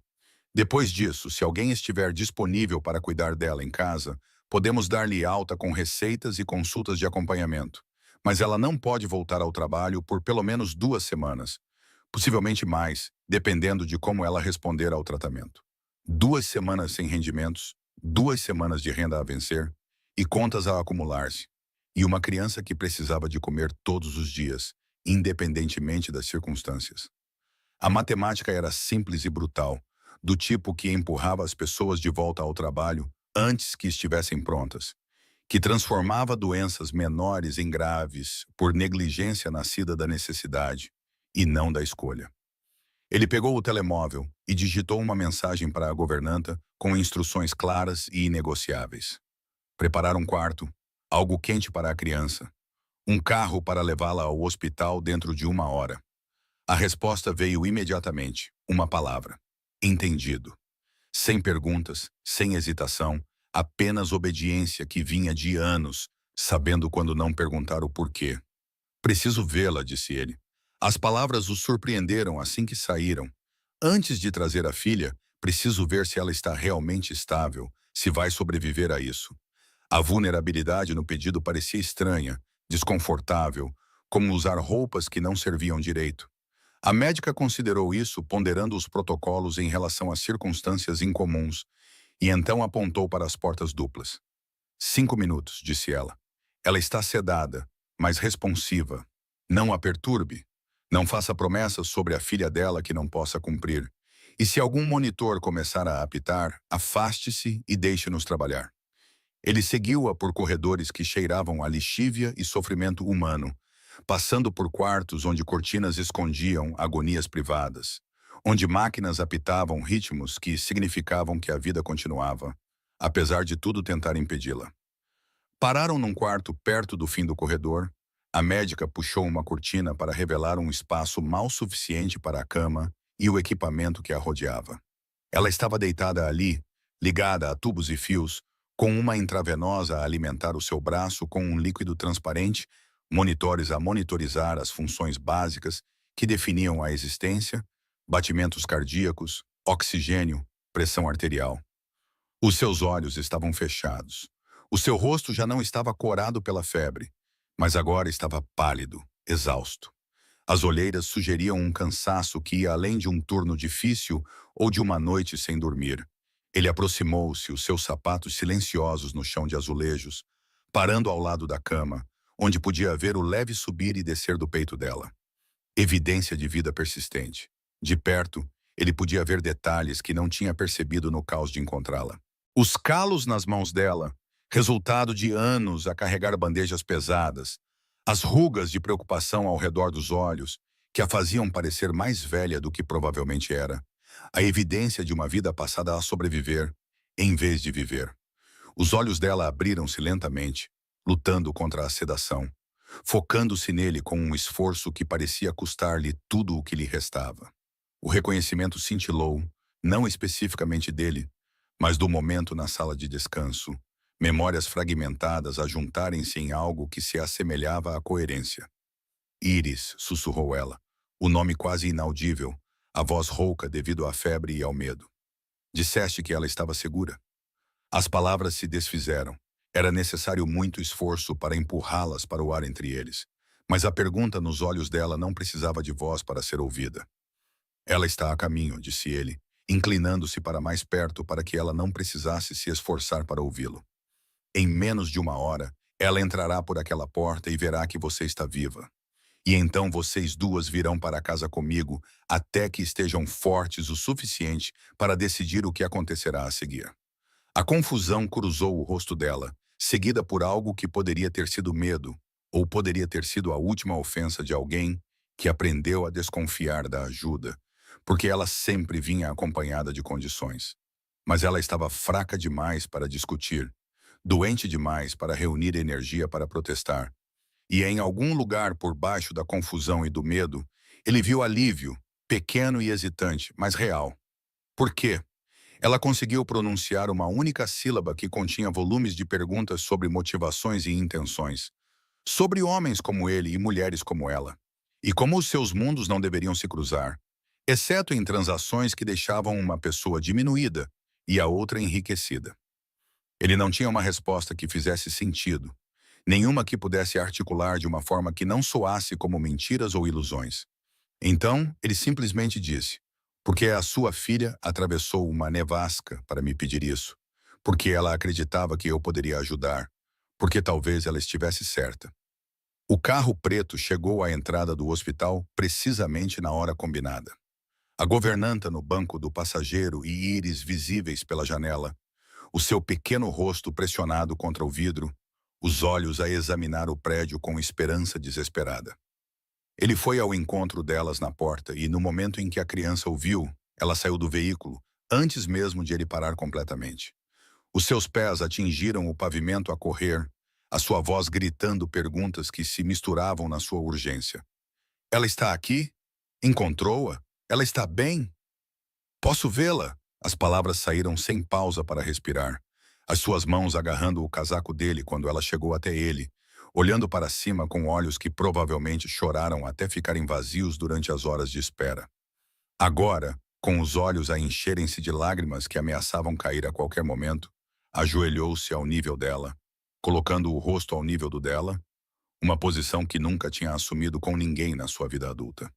Depois disso, se alguém estiver disponível para cuidar dela em casa, podemos dar-lhe alta com receitas e consultas de acompanhamento. Mas ela não pode voltar ao trabalho por pelo menos 2 semanas, possivelmente mais, dependendo de como ela responder ao tratamento. 2 semanas sem rendimentos, 2 semanas de renda a vencer e contas a acumular-se. E uma criança que precisava de comer todos os dias, independentemente das circunstâncias. A matemática era simples e brutal, do tipo que empurrava as pessoas de volta ao trabalho antes que estivessem prontas, que transformava doenças menores em graves por negligência nascida da necessidade e não da escolha. Ele pegou o telemóvel e digitou uma mensagem para a governanta com instruções claras e inegociáveis. Preparar um quarto, algo quente para a criança, um carro para levá-la ao hospital dentro de 1 hora. A resposta veio imediatamente, uma palavra: entendido. Sem perguntas, sem hesitação, apenas obediência que vinha de anos, sabendo quando não perguntar o porquê. Preciso vê-la, disse ele. As palavras o surpreenderam assim que saíram. Antes de trazer a filha, preciso ver se ela está realmente estável, se vai sobreviver a isso. A vulnerabilidade no pedido parecia estranha, desconfortável, como usar roupas que não serviam direito. A médica considerou isso, ponderando os protocolos em relação às circunstâncias incomuns, e então apontou para as portas duplas. 5 minutos, disse ela. Ela está sedada, mas responsiva. Não a perturbe. Não faça promessas sobre a filha dela que não possa cumprir. E se algum monitor começar a apitar, afaste-se e deixe-nos trabalhar. Ele seguiu-a por corredores que cheiravam a lixívia e sofrimento humano, passando por quartos onde cortinas escondiam agonias privadas, onde máquinas apitavam ritmos que significavam que a vida continuava, apesar de tudo tentar impedi-la. Pararam num quarto perto do fim do corredor. A médica puxou uma cortina para revelar um espaço mal suficiente para a cama e o equipamento que a rodeava. Ela estava deitada ali, ligada a tubos e fios, com uma intravenosa a alimentar o seu braço com um líquido transparente, monitores a monitorizar as funções básicas que definiam a existência, batimentos cardíacos, oxigênio, pressão arterial. Os seus olhos estavam fechados. O seu rosto já não estava corado pela febre, mas agora estava pálido, exausto. As olheiras sugeriam um cansaço que ia além de um turno difícil ou de uma noite sem dormir. Ele aproximou-se, os seus sapatos silenciosos no chão de azulejos, parando ao lado da cama, onde podia ver o leve subir e descer do peito dela. Evidência de vida persistente. De perto, ele podia ver detalhes que não tinha percebido no caos de encontrá-la. Os calos nas mãos dela, resultado de anos a carregar bandejas pesadas, as rugas de preocupação ao redor dos olhos, que a faziam parecer mais velha do que provavelmente era, a evidência de uma vida passada a sobreviver, em vez de viver. Os olhos dela abriram-se lentamente, lutando contra a sedação, focando-se nele com um esforço que parecia custar-lhe tudo o que lhe restava. O reconhecimento cintilou, não especificamente dele, mas do momento na sala de descanso, memórias fragmentadas a juntarem-se em algo que se assemelhava à coerência. Iris, sussurrou ela, o nome quase inaudível, a voz rouca devido à febre e ao medo. Disseste que ela estava segura. As palavras se desfizeram. Era necessário muito esforço para empurrá-las para o ar entre eles, mas a pergunta nos olhos dela não precisava de voz para ser ouvida. Ela está a caminho, disse ele, inclinando-se para mais perto para que ela não precisasse se esforçar para ouvi-lo. Em menos de 1 hora, ela entrará por aquela porta e verá que você está viva. E então vocês duas virão para casa comigo até que estejam fortes o suficiente para decidir o que acontecerá a seguir. A confusão cruzou o rosto dela, seguida por algo que poderia ter sido medo, ou poderia ter sido a última ofensa de alguém que aprendeu a desconfiar da ajuda, porque ela sempre vinha acompanhada de condições. Mas ela estava fraca demais para discutir, doente demais para reunir energia para protestar. E em algum lugar por baixo da confusão e do medo, ele viu alívio, pequeno e hesitante, mas real. Por quê? Ela conseguiu pronunciar uma única sílaba que continha volumes de perguntas sobre motivações e intenções, sobre homens como ele e mulheres como ela, e como os seus mundos não deveriam se cruzar, exceto em transações que deixavam uma pessoa diminuída e a outra enriquecida. Ele não tinha uma resposta que fizesse sentido, nenhuma que pudesse articular de uma forma que não soasse como mentiras ou ilusões. Então, ele simplesmente disse, Porque a sua filha atravessou uma nevasca para me pedir isso. Porque ela acreditava que eu poderia ajudar. Porque talvez ela estivesse certa. O carro preto chegou à entrada do hospital precisamente na hora combinada. A governanta no banco do passageiro e íris visíveis pela janela, o seu pequeno rosto pressionado contra o vidro, os olhos a examinar o prédio com esperança desesperada. Ele foi ao encontro delas na porta e, no momento em que a criança o viu, ela saiu do veículo, antes mesmo de ele parar completamente. Os seus pés atingiram o pavimento a correr, a sua voz gritando perguntas que se misturavam na sua urgência. Ela está aqui? Encontrou-a? Ela está bem? Posso vê-la? As palavras saíram sem pausa para respirar. As suas mãos agarrando o casaco dele quando ela chegou até ele, olhando para cima com olhos que provavelmente choraram até ficarem vazios durante as horas de espera. Agora, com os olhos a encherem-se de lágrimas que ameaçavam cair a qualquer momento, ajoelhou-se ao nível dela, colocando o rosto ao nível do dela, uma posição que nunca tinha assumido com ninguém na sua vida adulta.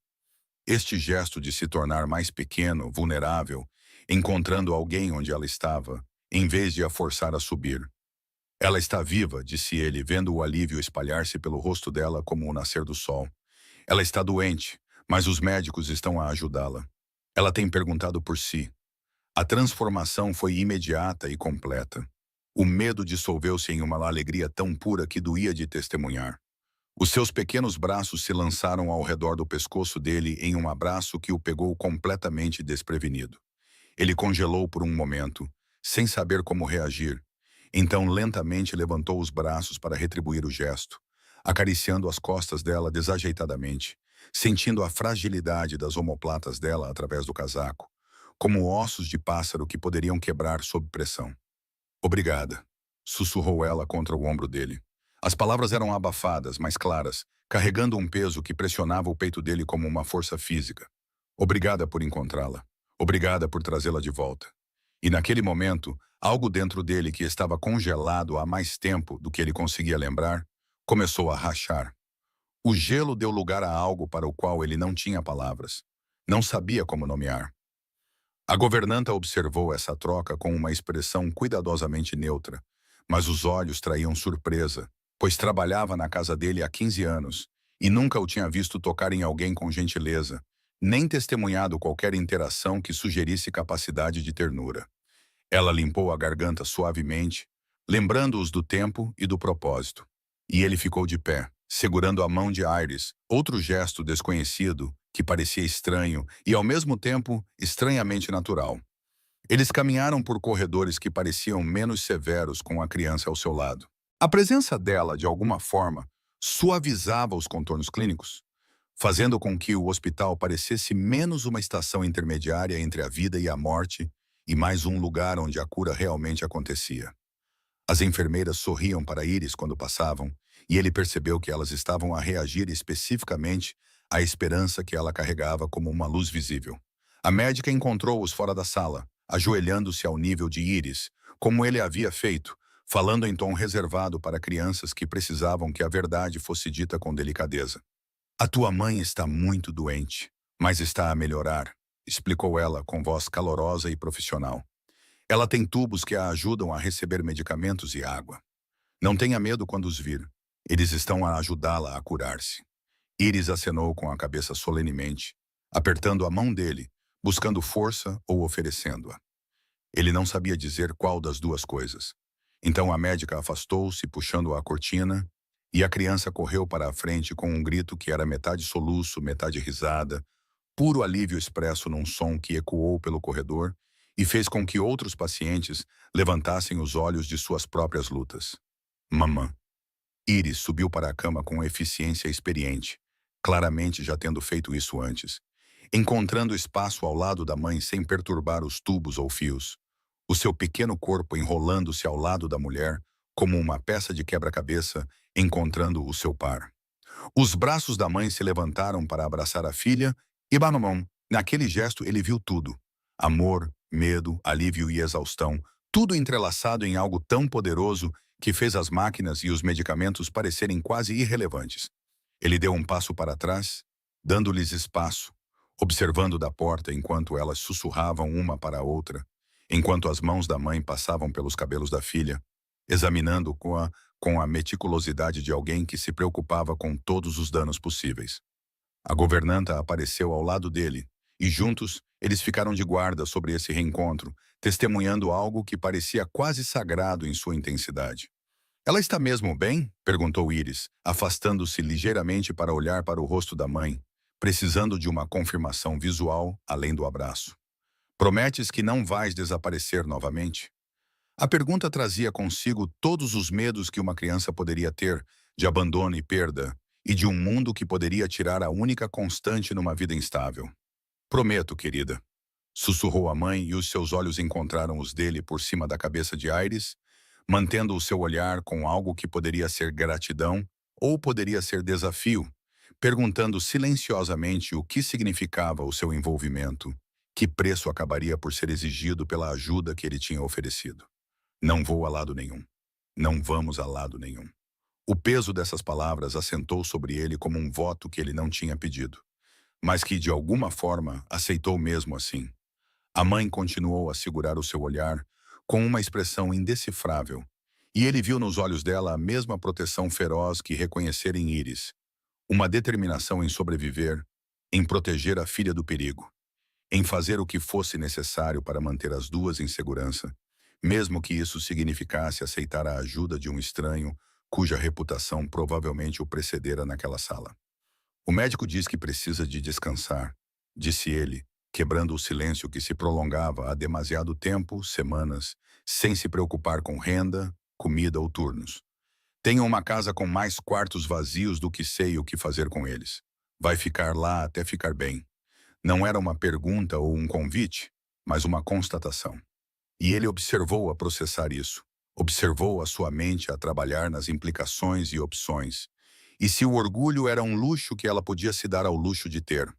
Este gesto de se tornar mais pequeno, vulnerável, encontrando alguém onde ela estava, em vez de a forçar a subir. Ela está viva, disse ele, vendo o alívio espalhar-se pelo rosto dela como o nascer do sol. Ela está doente, mas os médicos estão a ajudá-la. Ela tem perguntado por si. A transformação foi imediata e completa. O medo dissolveu-se em uma alegria tão pura que doía de testemunhar. Os seus pequenos braços se lançaram ao redor do pescoço dele em um abraço que o pegou completamente desprevenido. Ele congelou por um momento, sem saber como reagir. Então lentamente levantou os braços para retribuir o gesto, acariciando as costas dela desajeitadamente, sentindo a fragilidade das omoplatas dela através do casaco, como ossos de pássaro que poderiam quebrar sob pressão. Obrigada, sussurrou ela contra o ombro dele. As palavras eram abafadas, mas claras, carregando um peso que pressionava o peito dele como uma força física. Obrigada por encontrá-la. Obrigada por trazê-la de volta. E naquele momento, algo dentro dele que estava congelado há mais tempo do que ele conseguia lembrar, começou a rachar. O gelo deu lugar a algo para o qual ele não tinha palavras. Não sabia como nomear. A governanta observou essa troca com uma expressão cuidadosamente neutra, mas os olhos traíam surpresa, pois trabalhava na casa dele há 15 anos e nunca o tinha visto tocar em alguém com gentileza, nem testemunhado qualquer interação que sugerisse capacidade de ternura. Ela limpou a garganta suavemente, lembrando-os do tempo e do propósito. E ele ficou de pé, segurando a mão de Iris, outro gesto desconhecido que parecia estranho e, ao mesmo tempo, estranhamente natural. Eles caminharam por corredores que pareciam menos severos com a criança ao seu lado. A presença dela, de alguma forma, suavizava os contornos clínicos, fazendo com que o hospital parecesse menos uma estação intermediária entre a vida e a morte e mais um lugar onde a cura realmente acontecia. As enfermeiras sorriam para Iris quando passavam, e ele percebeu que elas estavam a reagir especificamente à esperança que ela carregava como uma luz visível. A médica encontrou-os fora da sala, ajoelhando-se ao nível de Iris, como ele havia feito, falando em tom reservado para crianças que precisavam que a verdade fosse dita com delicadeza. A tua mãe está muito doente, mas está a melhorar, explicou ela com voz calorosa e profissional. Ela tem tubos que a ajudam a receber medicamentos e água. Não tenha medo quando os vir. Eles estão a ajudá-la a curar-se. Iris acenou com a cabeça solenemente, apertando a mão dele, buscando força ou oferecendo-a. Ele não sabia dizer qual das duas coisas. Então a médica afastou-se, puxando a cortina, e a criança correu para a frente com um grito que era metade soluço, metade risada, puro alívio expresso num som que ecoou pelo corredor e fez com que outros pacientes levantassem os olhos de suas próprias lutas. Mamã. Iris subiu para a cama com eficiência experiente, claramente já tendo feito isso antes, encontrando espaço ao lado da mãe sem perturbar os tubos ou fios, o seu pequeno corpo enrolando-se ao lado da mulher como uma peça de quebra-cabeça encontrando o seu par. Os braços da mãe se levantaram para abraçar a filha e Banamon, naquele gesto ele viu tudo. Amor, medo, alívio e exaustão, tudo entrelaçado em algo tão poderoso que fez as máquinas e os medicamentos parecerem quase irrelevantes. Ele deu um passo para trás, dando-lhes espaço, observando da porta enquanto elas sussurravam uma para a outra, enquanto as mãos da mãe passavam pelos cabelos da filha, examinando com a meticulosidade de alguém que se preocupava com todos os danos possíveis. A governanta apareceu ao lado dele, e juntos eles ficaram de guarda sobre esse reencontro, testemunhando algo que parecia quase sagrado em sua intensidade. Ela está mesmo bem? Perguntou Iris, afastando-se ligeiramente para olhar para o rosto da mãe, precisando de uma confirmação visual além do abraço. Prometes que não vais desaparecer novamente? A pergunta trazia consigo todos os medos que uma criança poderia ter, de abandono e perda, e de um mundo que poderia tirar a única constante numa vida instável. Prometo, querida. Sussurrou a mãe e os seus olhos encontraram os dele por cima da cabeça de Iris, mantendo o seu olhar com algo que poderia ser gratidão ou poderia ser desafio, perguntando silenciosamente o que significava o seu envolvimento, que preço acabaria por ser exigido pela ajuda que ele tinha oferecido. Não vou a lado nenhum. Não vamos a lado nenhum. O peso dessas palavras assentou sobre ele como um voto que ele não tinha pedido, mas que, de alguma forma, aceitou mesmo assim. A mãe continuou a segurar o seu olhar com uma expressão indecifrável, e ele viu nos olhos dela a mesma proteção feroz que reconhecera em Iris, uma determinação em sobreviver, em proteger a filha do perigo, em fazer o que fosse necessário para manter as duas em segurança, mesmo que isso significasse aceitar a ajuda de um estranho cuja reputação provavelmente o precedera naquela sala. O médico diz que precisa de descansar, disse ele, quebrando o silêncio que se prolongava há demasiado tempo, semanas, sem se preocupar com renda, comida ou turnos. Tenho uma casa com mais quartos vazios do que sei o que fazer com eles. Vai ficar lá até ficar bem. Não era uma pergunta ou um convite, mas uma constatação. E ele observou-a processar isso. Observou a sua mente a trabalhar nas implicações e opções. E se o orgulho era um luxo que ela podia se dar ao luxo de ter.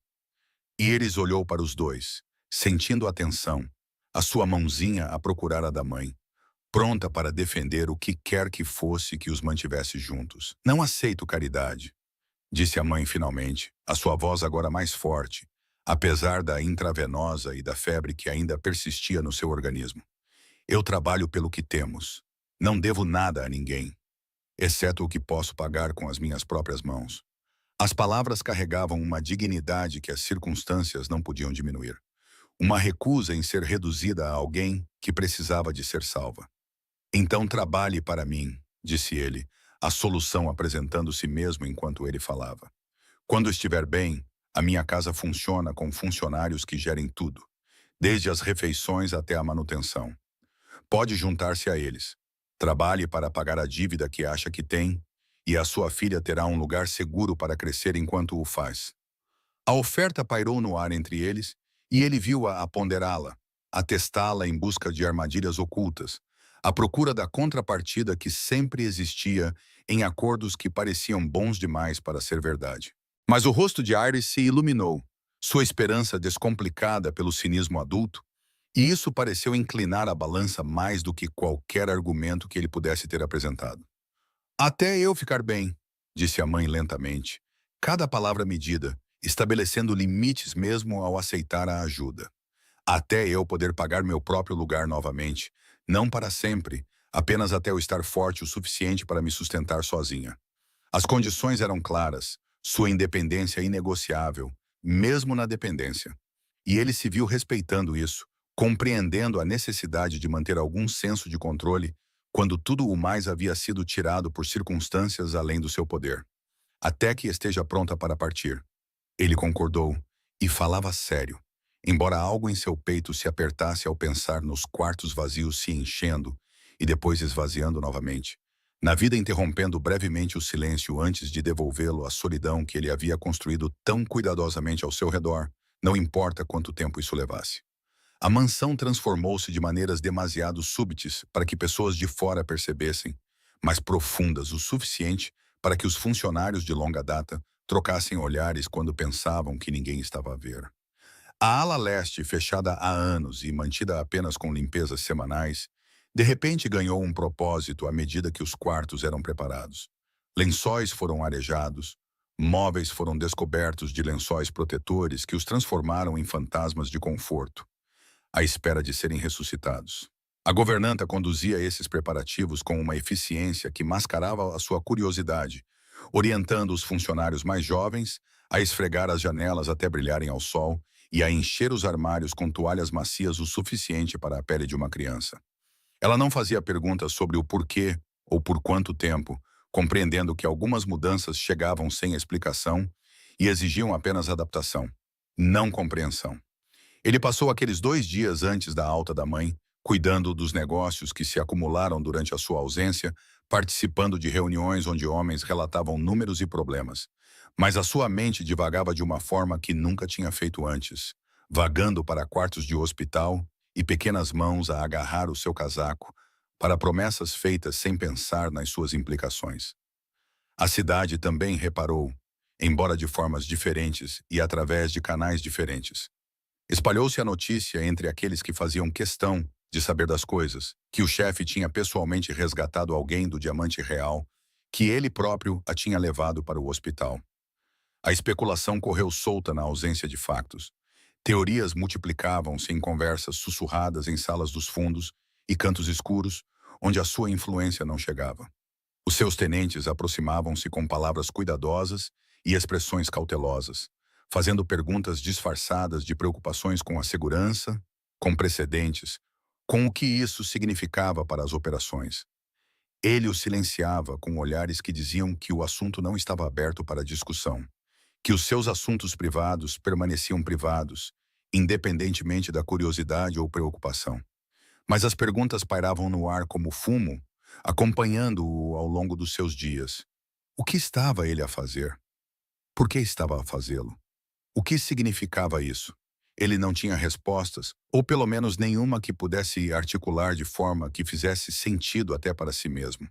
Iris olhou para os dois, sentindo a tensão, a sua mãozinha a procurar a da mãe, pronta para defender o que quer que fosse que os mantivesse juntos. Não aceito caridade, disse a mãe finalmente, a sua voz agora mais forte, apesar da intravenosa e da febre que ainda persistia no seu organismo. Eu trabalho pelo que temos. Não devo nada a ninguém, exceto o que posso pagar com as minhas próprias mãos. As palavras carregavam uma dignidade que as circunstâncias não podiam diminuir. Uma recusa em ser reduzida a alguém que precisava de ser salva. Então trabalhe para mim, disse ele, a solução apresentando-se mesmo enquanto ele falava. Quando estiver bem, a minha casa funciona com funcionários que gerem tudo, desde as refeições até a manutenção. Pode juntar-se a eles. Trabalhe para pagar a dívida que acha que tem, e a sua filha terá um lugar seguro para crescer enquanto o faz. A oferta pairou no ar entre eles, e ele viu-a a ponderá-la, a testá-la em busca de armadilhas ocultas, à procura da contrapartida que sempre existia em acordos que pareciam bons demais para ser verdade. Mas o rosto de Iris se iluminou, sua esperança descomplicada pelo cinismo adulto, e isso pareceu inclinar a balança mais do que qualquer argumento que ele pudesse ter apresentado. Até eu ficar bem, disse a mãe lentamente, cada palavra medida, estabelecendo limites mesmo ao aceitar a ajuda. Até eu poder pagar meu próprio lugar novamente, não para sempre, apenas até eu estar forte o suficiente para me sustentar sozinha. As condições eram claras, sua independência inegociável, mesmo na dependência. E ele se viu respeitando isso, compreendendo a necessidade de manter algum senso de controle quando tudo o mais havia sido tirado por circunstâncias além do seu poder. Até que esteja pronta para partir. Ele concordou, e falava sério, embora algo em seu peito se apertasse ao pensar nos quartos vazios se enchendo e depois esvaziando novamente, na vida interrompendo brevemente o silêncio antes de devolvê-lo à solidão que ele havia construído tão cuidadosamente ao seu redor, não importa quanto tempo isso levasse. A mansão transformou-se de maneiras demasiado súbitas para que pessoas de fora percebessem, mas profundas o suficiente para que os funcionários de longa data trocassem olhares quando pensavam que ninguém estava a ver. A ala leste, fechada há anos e mantida apenas com limpezas semanais, de repente ganhou um propósito à medida que os quartos eram preparados. Lençóis foram arejados, Móveis foram descobertos de lençóis protetores que os transformaram em fantasmas de conforto, à espera de serem ressuscitados. A governanta conduzia esses preparativos com uma eficiência que mascarava a sua curiosidade, orientando os funcionários mais jovens a esfregar as janelas até brilharem ao sol e a encher os armários com toalhas macias o suficiente para a pele de uma criança. Ela não fazia perguntas sobre o porquê ou por quanto tempo, compreendendo que algumas mudanças chegavam sem explicação e exigiam apenas adaptação, não compreensão. Ele passou aqueles 2 dias antes da alta da mãe, cuidando dos negócios que se acumularam durante a sua ausência, participando de reuniões onde homens relatavam números e problemas. Mas a sua mente divagava de uma forma que nunca tinha feito antes, vagando para quartos de hospital e pequenas mãos a agarrar o seu casaco, para promessas feitas sem pensar nas suas implicações. A cidade também reparou, embora de formas diferentes e através de canais diferentes. Espalhou-se a notícia entre aqueles que faziam questão de saber das coisas, que o chefe tinha pessoalmente resgatado alguém do diamante real, que ele próprio a tinha levado para o hospital. A especulação correu solta na ausência de factos. Teorias multiplicavam-se em conversas sussurradas em salas dos fundos e cantos escuros, onde a sua influência não chegava. Os seus tenentes aproximavam-se com palavras cuidadosas e expressões cautelosas, fazendo perguntas disfarçadas de preocupações com a segurança, com precedentes, com o que isso significava para as operações. Ele o silenciava com olhares que diziam que o assunto não estava aberto para discussão, que os seus assuntos privados permaneciam privados, independentemente da curiosidade ou preocupação. Mas as perguntas pairavam no ar como fumo, acompanhando-o ao longo dos seus dias. O que estava ele a fazer? Por que estava a fazê-lo? O que significava isso? Ele não tinha respostas, ou pelo menos nenhuma que pudesse articular de forma que fizesse sentido até para si mesmo.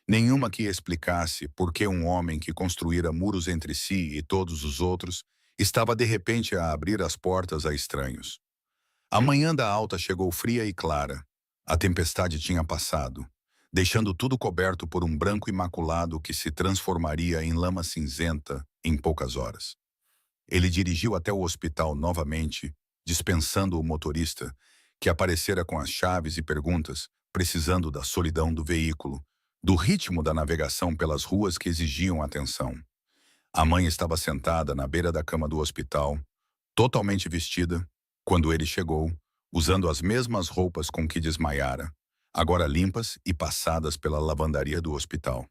Nenhuma que explicasse por que um homem que construíra muros entre si e todos os outros estava de repente a abrir as portas a estranhos. A manhã da alta chegou fria e clara. A tempestade tinha passado, deixando tudo coberto por um branco imaculado que se transformaria em lama cinzenta em poucas horas. Ele dirigiu até o hospital novamente, dispensando o motorista, que aparecera com as chaves e perguntas, precisando da solidão do veículo, do ritmo da navegação pelas ruas que exigiam atenção. A mãe estava sentada na beira da cama do hospital, totalmente vestida, quando ele chegou, usando as mesmas roupas com que desmaiara, agora limpas e passadas pela lavandaria do hospital.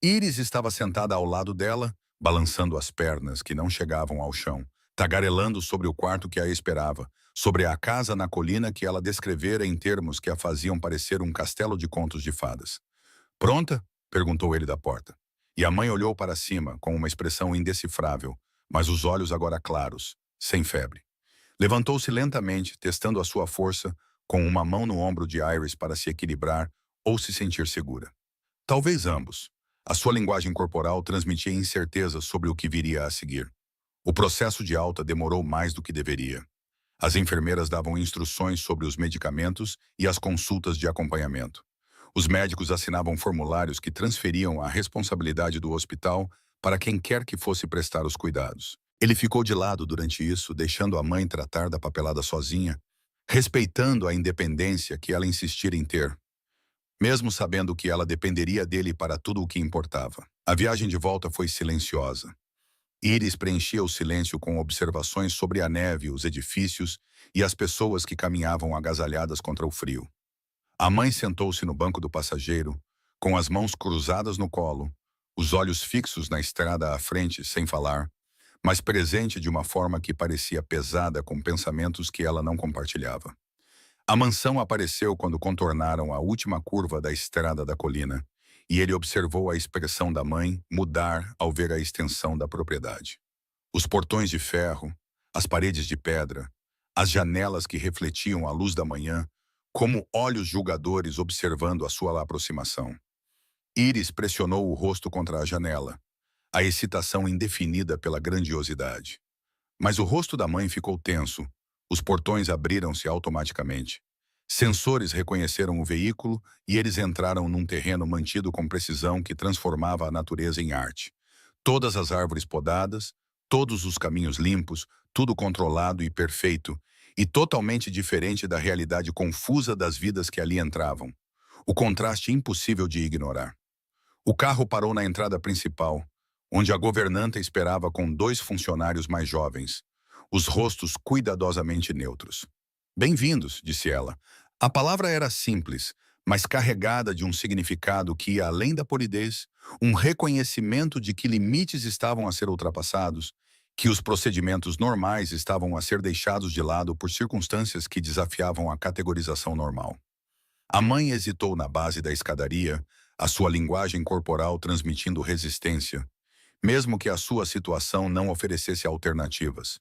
Iris estava sentada ao lado dela, balançando as pernas que não chegavam ao chão, tagarelando sobre o quarto que a esperava, sobre a casa na colina que ela descrevera em termos que a faziam parecer um castelo de contos de fadas. "Pronta?" perguntou ele da porta. E a mãe olhou para cima, com uma expressão indecifrável, mas os olhos agora claros, sem febre. Levantou-se lentamente, testando a sua força, com uma mão no ombro de Iris para se equilibrar ou se sentir segura. Talvez ambos. A sua linguagem corporal transmitia incerteza sobre o que viria a seguir. O processo de alta demorou mais do que deveria. As enfermeiras davam instruções sobre os medicamentos e as consultas de acompanhamento. Os médicos assinavam formulários que transferiam a responsabilidade do hospital para quem quer que fosse prestar os cuidados. Ele ficou de lado durante isso, deixando a mãe tratar da papelada sozinha, respeitando a independência que ela insistira em ter, mesmo sabendo que ela dependeria dele para tudo o que importava. A viagem de volta foi silenciosa. Iris preenchia o silêncio com observações sobre a neve, os edifícios e as pessoas que caminhavam agasalhadas contra o frio. A mãe sentou-se no banco do passageiro, com as mãos cruzadas no colo, os olhos fixos na estrada à frente, sem falar, mas presente de uma forma que parecia pesada com pensamentos que ela não compartilhava. A mansão apareceu quando contornaram a última curva da estrada da colina, e ele observou a expressão da mãe mudar ao ver a extensão da propriedade. Os portões de ferro, as paredes de pedra, as janelas que refletiam a luz da manhã, como olhos julgadores observando a sua aproximação. Iris pressionou o rosto contra a janela, a excitação indefinida pela grandiosidade. Mas o rosto da mãe ficou tenso, os portões abriram-se automaticamente. Sensores reconheceram o veículo e eles entraram num terreno mantido com precisão que transformava a natureza em arte. Todas as árvores podadas, todos os caminhos limpos, tudo controlado e perfeito, e totalmente diferente da realidade confusa das vidas que ali entravam. O contraste impossível de ignorar. O carro parou na entrada principal, onde a governanta esperava com 2 funcionários mais jovens, os rostos cuidadosamente neutros. Bem-vindos, disse ela. A palavra era simples, mas carregada de um significado que ia além da polidez, um reconhecimento de que limites estavam a ser ultrapassados, que os procedimentos normais estavam a ser deixados de lado por circunstâncias que desafiavam a categorização normal. A mãe hesitou na base da escadaria, a sua linguagem corporal transmitindo resistência, mesmo que a sua situação não oferecesse alternativas.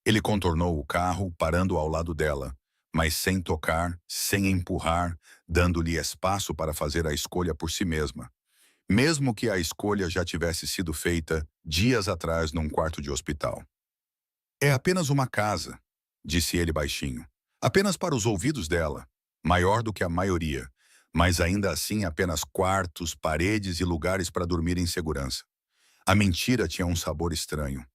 Ele contornou o carro, parando ao lado dela, mas sem tocar, sem empurrar, dando-lhe espaço para fazer a escolha por si mesma, mesmo que a escolha já tivesse sido feita dias atrás num quarto de hospital. É apenas uma casa, disse ele baixinho, apenas para os ouvidos dela, maior do que a maioria, mas ainda assim apenas quartos, paredes e lugares para dormir em segurança. A mentira tinha um sabor estranho.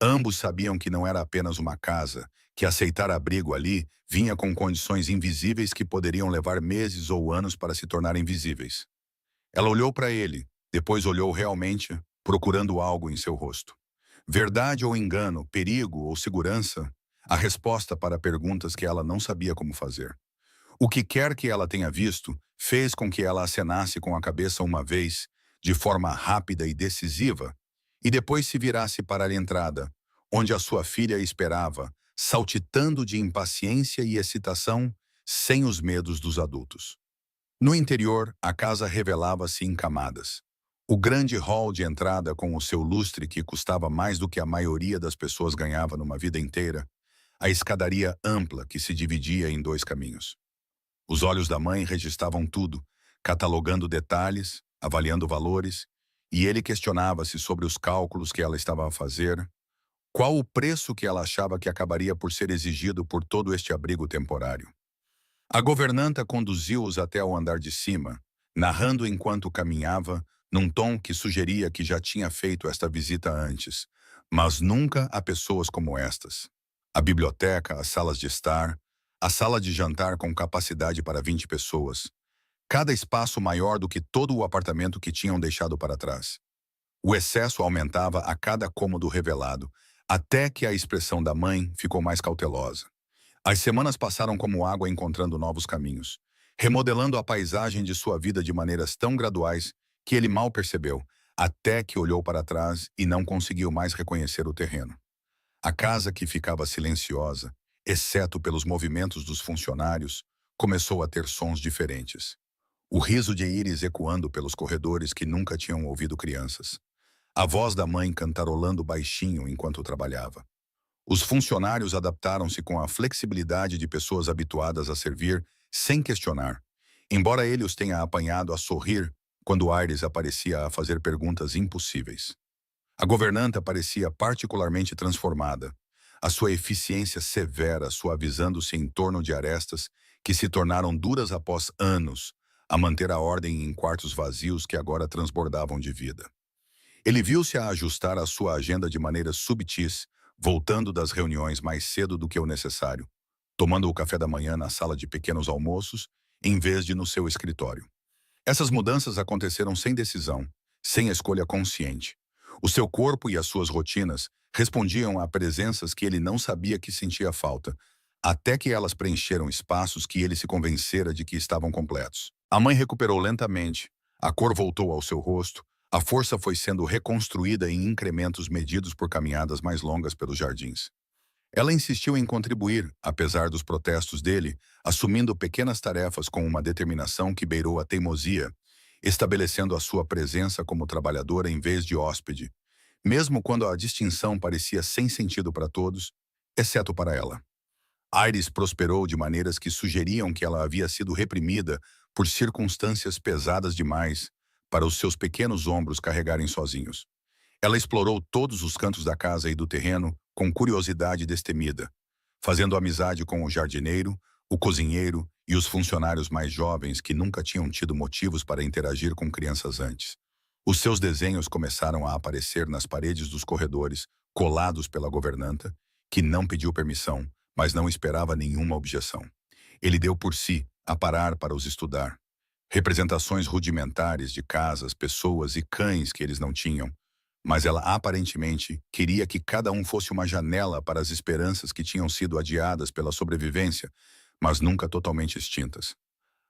Ambos sabiam que não era apenas uma casa, que aceitar abrigo ali vinha com condições invisíveis que poderiam levar meses ou anos para se tornarem visíveis. Ela olhou para ele, depois olhou realmente, procurando algo em seu rosto. Verdade ou engano, perigo ou segurança? A resposta para perguntas que ela não sabia como fazer. O que quer que ela tenha visto, fez com que ela acenasse com a cabeça uma vez, de forma rápida e decisiva, e depois se virasse para a entrada, onde a sua filha esperava, saltitando de impaciência e excitação, sem os medos dos adultos. No interior, a casa revelava-se em camadas. O grande hall de entrada com o seu lustre que custava mais do que a maioria das pessoas ganhava numa vida inteira, a escadaria ampla que se dividia em 2 caminhos. Os olhos da mãe registravam tudo, catalogando detalhes, avaliando valores, e ele questionava-se sobre os cálculos que ela estava a fazer, qual o preço que ela achava que acabaria por ser exigido por todo este abrigo temporário. A governanta conduziu-os até ao andar de cima, narrando enquanto caminhava, num tom que sugeria que já tinha feito esta visita antes, mas nunca a pessoas como estas. A biblioteca, as salas de estar, a sala de jantar com capacidade para 20 pessoas, cada espaço maior do que todo o apartamento que tinham deixado para trás. O excesso aumentava a cada cômodo revelado, até que a expressão da mãe ficou mais cautelosa. As semanas passaram como água encontrando novos caminhos, remodelando a paisagem de sua vida de maneiras tão graduais que ele mal percebeu, até que olhou para trás e não conseguiu mais reconhecer o terreno. A casa, que ficava silenciosa, exceto pelos movimentos dos funcionários, começou a ter sons diferentes. O riso de Iris ecoando pelos corredores que nunca tinham ouvido crianças. A voz da mãe cantarolando baixinho enquanto trabalhava. Os funcionários adaptaram-se com a flexibilidade de pessoas habituadas a servir sem questionar, embora ele os tenha apanhado a sorrir quando Iris aparecia a fazer perguntas impossíveis. A governanta parecia particularmente transformada, a sua eficiência severa suavizando-se em torno de arestas que se tornaram duras após anos a manter a ordem em quartos vazios que agora transbordavam de vida. Ele viu-se a ajustar a sua agenda de maneiras subtis, voltando das reuniões mais cedo do que o necessário, tomando o café da manhã na sala de pequenos almoços, em vez de no seu escritório. Essas mudanças aconteceram sem decisão, sem escolha consciente. O seu corpo e as suas rotinas respondiam a presenças que ele não sabia que sentia falta, até que elas preencheram espaços que ele se convencera de que estavam completos. A mãe recuperou lentamente, a cor voltou ao seu rosto, a força foi sendo reconstruída em incrementos medidos por caminhadas mais longas pelos jardins. Ela insistiu em contribuir, apesar dos protestos dele, assumindo pequenas tarefas com uma determinação que beirou a teimosia, estabelecendo a sua presença como trabalhadora em vez de hóspede, mesmo quando a distinção parecia sem sentido para todos, exceto para ela. Iris prosperou de maneiras que sugeriam que ela havia sido reprimida por circunstâncias pesadas demais para os seus pequenos ombros carregarem sozinhos. Ela explorou todos os cantos da casa e do terreno com curiosidade destemida, fazendo amizade com o jardineiro, o cozinheiro e os funcionários mais jovens que nunca tinham tido motivos para interagir com crianças antes. Os seus desenhos começaram a aparecer nas paredes dos corredores, colados pela governanta, que não pediu permissão, mas não esperava nenhuma objeção. Ele deu por si, a parar para os estudar. Representações rudimentares de casas, pessoas e cães que eles não tinham, mas ela aparentemente queria que cada um fosse uma janela para as esperanças que tinham sido adiadas pela sobrevivência, mas nunca totalmente extintas.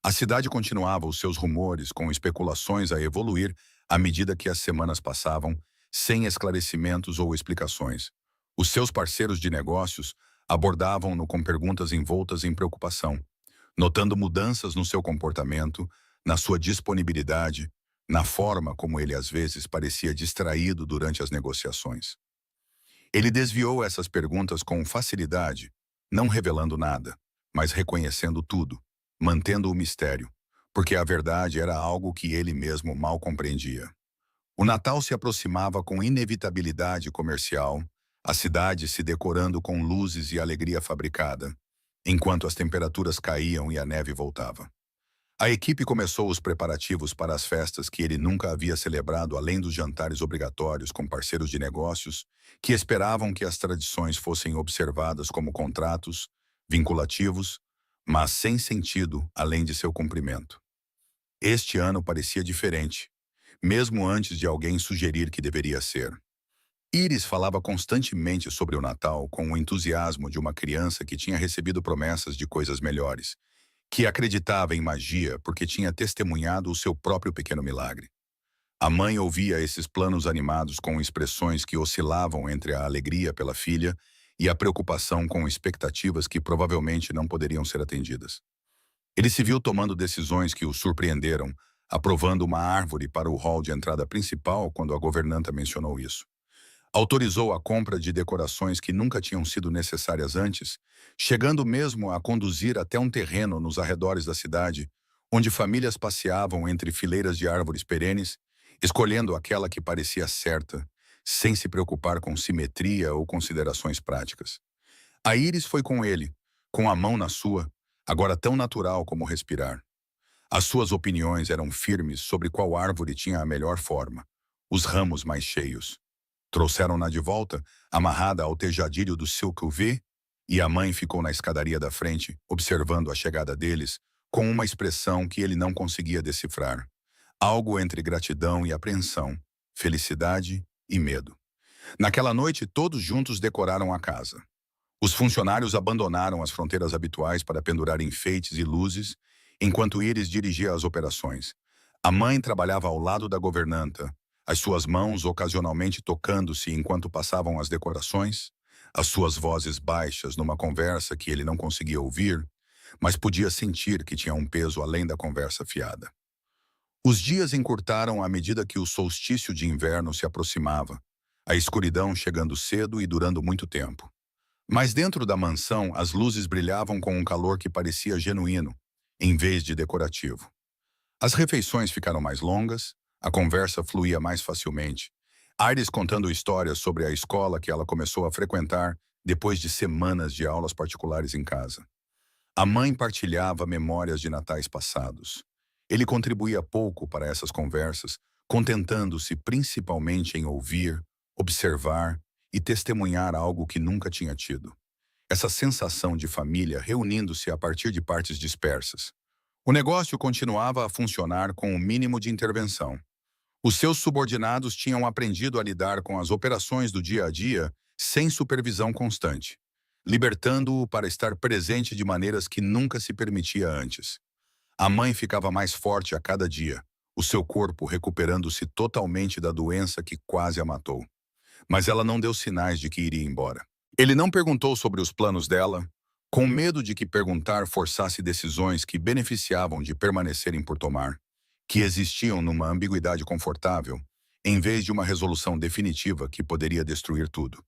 A cidade continuava os seus rumores, com especulações a evoluir à medida que as semanas passavam, sem esclarecimentos ou explicações. Os seus parceiros de negócios abordavam-no com perguntas envoltas em preocupação, notando mudanças no seu comportamento, na sua disponibilidade, na forma como ele às vezes parecia distraído durante as negociações. Ele desviou essas perguntas com facilidade, não revelando nada, mas reconhecendo tudo, mantendo o mistério, porque a verdade era algo que ele mesmo mal compreendia. O Natal se aproximava com inevitabilidade comercial, a cidade se decorando com luzes e alegria fabricada, enquanto as temperaturas caíam e a neve voltava. A equipe começou os preparativos para as festas que ele nunca havia celebrado, além dos jantares obrigatórios com parceiros de negócios que esperavam que as tradições fossem observadas como contratos vinculativos, mas sem sentido além de seu cumprimento. Este ano parecia diferente, mesmo antes de alguém sugerir que deveria ser. Iris falava constantemente sobre o Natal com o entusiasmo de uma criança que tinha recebido promessas de coisas melhores, que acreditava em magia porque tinha testemunhado o seu próprio pequeno milagre. A mãe ouvia esses planos animados com expressões que oscilavam entre a alegria pela filha e a preocupação com expectativas que provavelmente não poderiam ser atendidas. Ele se viu tomando decisões que o surpreenderam, aprovando uma árvore para o hall de entrada principal quando a governanta mencionou isso. Autorizou a compra de decorações que nunca tinham sido necessárias antes, chegando mesmo a conduzir até um terreno nos arredores da cidade, onde famílias passeavam entre fileiras de árvores perenes, escolhendo aquela que parecia certa, sem se preocupar com simetria ou considerações práticas. A Iris foi com ele, com a mão na sua, agora tão natural como respirar. As suas opiniões eram firmes sobre qual árvore tinha a melhor forma, os ramos mais cheios. Trouxeram-na de volta, amarrada ao tejadilho do Silk V, e a mãe ficou na escadaria da frente, observando a chegada deles, com uma expressão que ele não conseguia decifrar. Algo entre gratidão e apreensão, felicidade e medo. Naquela noite, todos juntos decoraram a casa. Os funcionários abandonaram as fronteiras habituais para pendurar enfeites e luzes, enquanto Iris dirigia as operações. A mãe trabalhava ao lado da governanta, as suas mãos ocasionalmente tocando-se enquanto passavam as decorações, as suas vozes baixas numa conversa que ele não conseguia ouvir, mas podia sentir que tinha um peso além da conversa fiada. Os dias encurtaram à medida que o solstício de inverno se aproximava, a escuridão chegando cedo e durando muito tempo. Mas dentro da mansão, as luzes brilhavam com um calor que parecia genuíno, em vez de decorativo. As refeições ficaram mais longas, a conversa fluía mais facilmente. Iris contando histórias sobre a escola que ela começou a frequentar depois de semanas de aulas particulares em casa. A mãe partilhava memórias de natais passados. Ele contribuía pouco para essas conversas, contentando-se principalmente em ouvir, observar e testemunhar algo que nunca tinha tido. Essa sensação de família reunindo-se a partir de partes dispersas. O negócio continuava a funcionar com o mínimo de intervenção. Os seus subordinados tinham aprendido a lidar com as operações do dia a dia sem supervisão constante, libertando-o para estar presente de maneiras que nunca se permitia antes. A mãe ficava mais forte a cada dia, o seu corpo recuperando-se totalmente da doença que quase a matou. Mas ela não deu sinais de que iria embora. Ele não perguntou sobre os planos dela, com medo de que perguntar forçasse decisões que beneficiavam de permanecerem por tomar, que existiam numa ambiguidade confortável, em vez de uma resolução definitiva que poderia destruir tudo.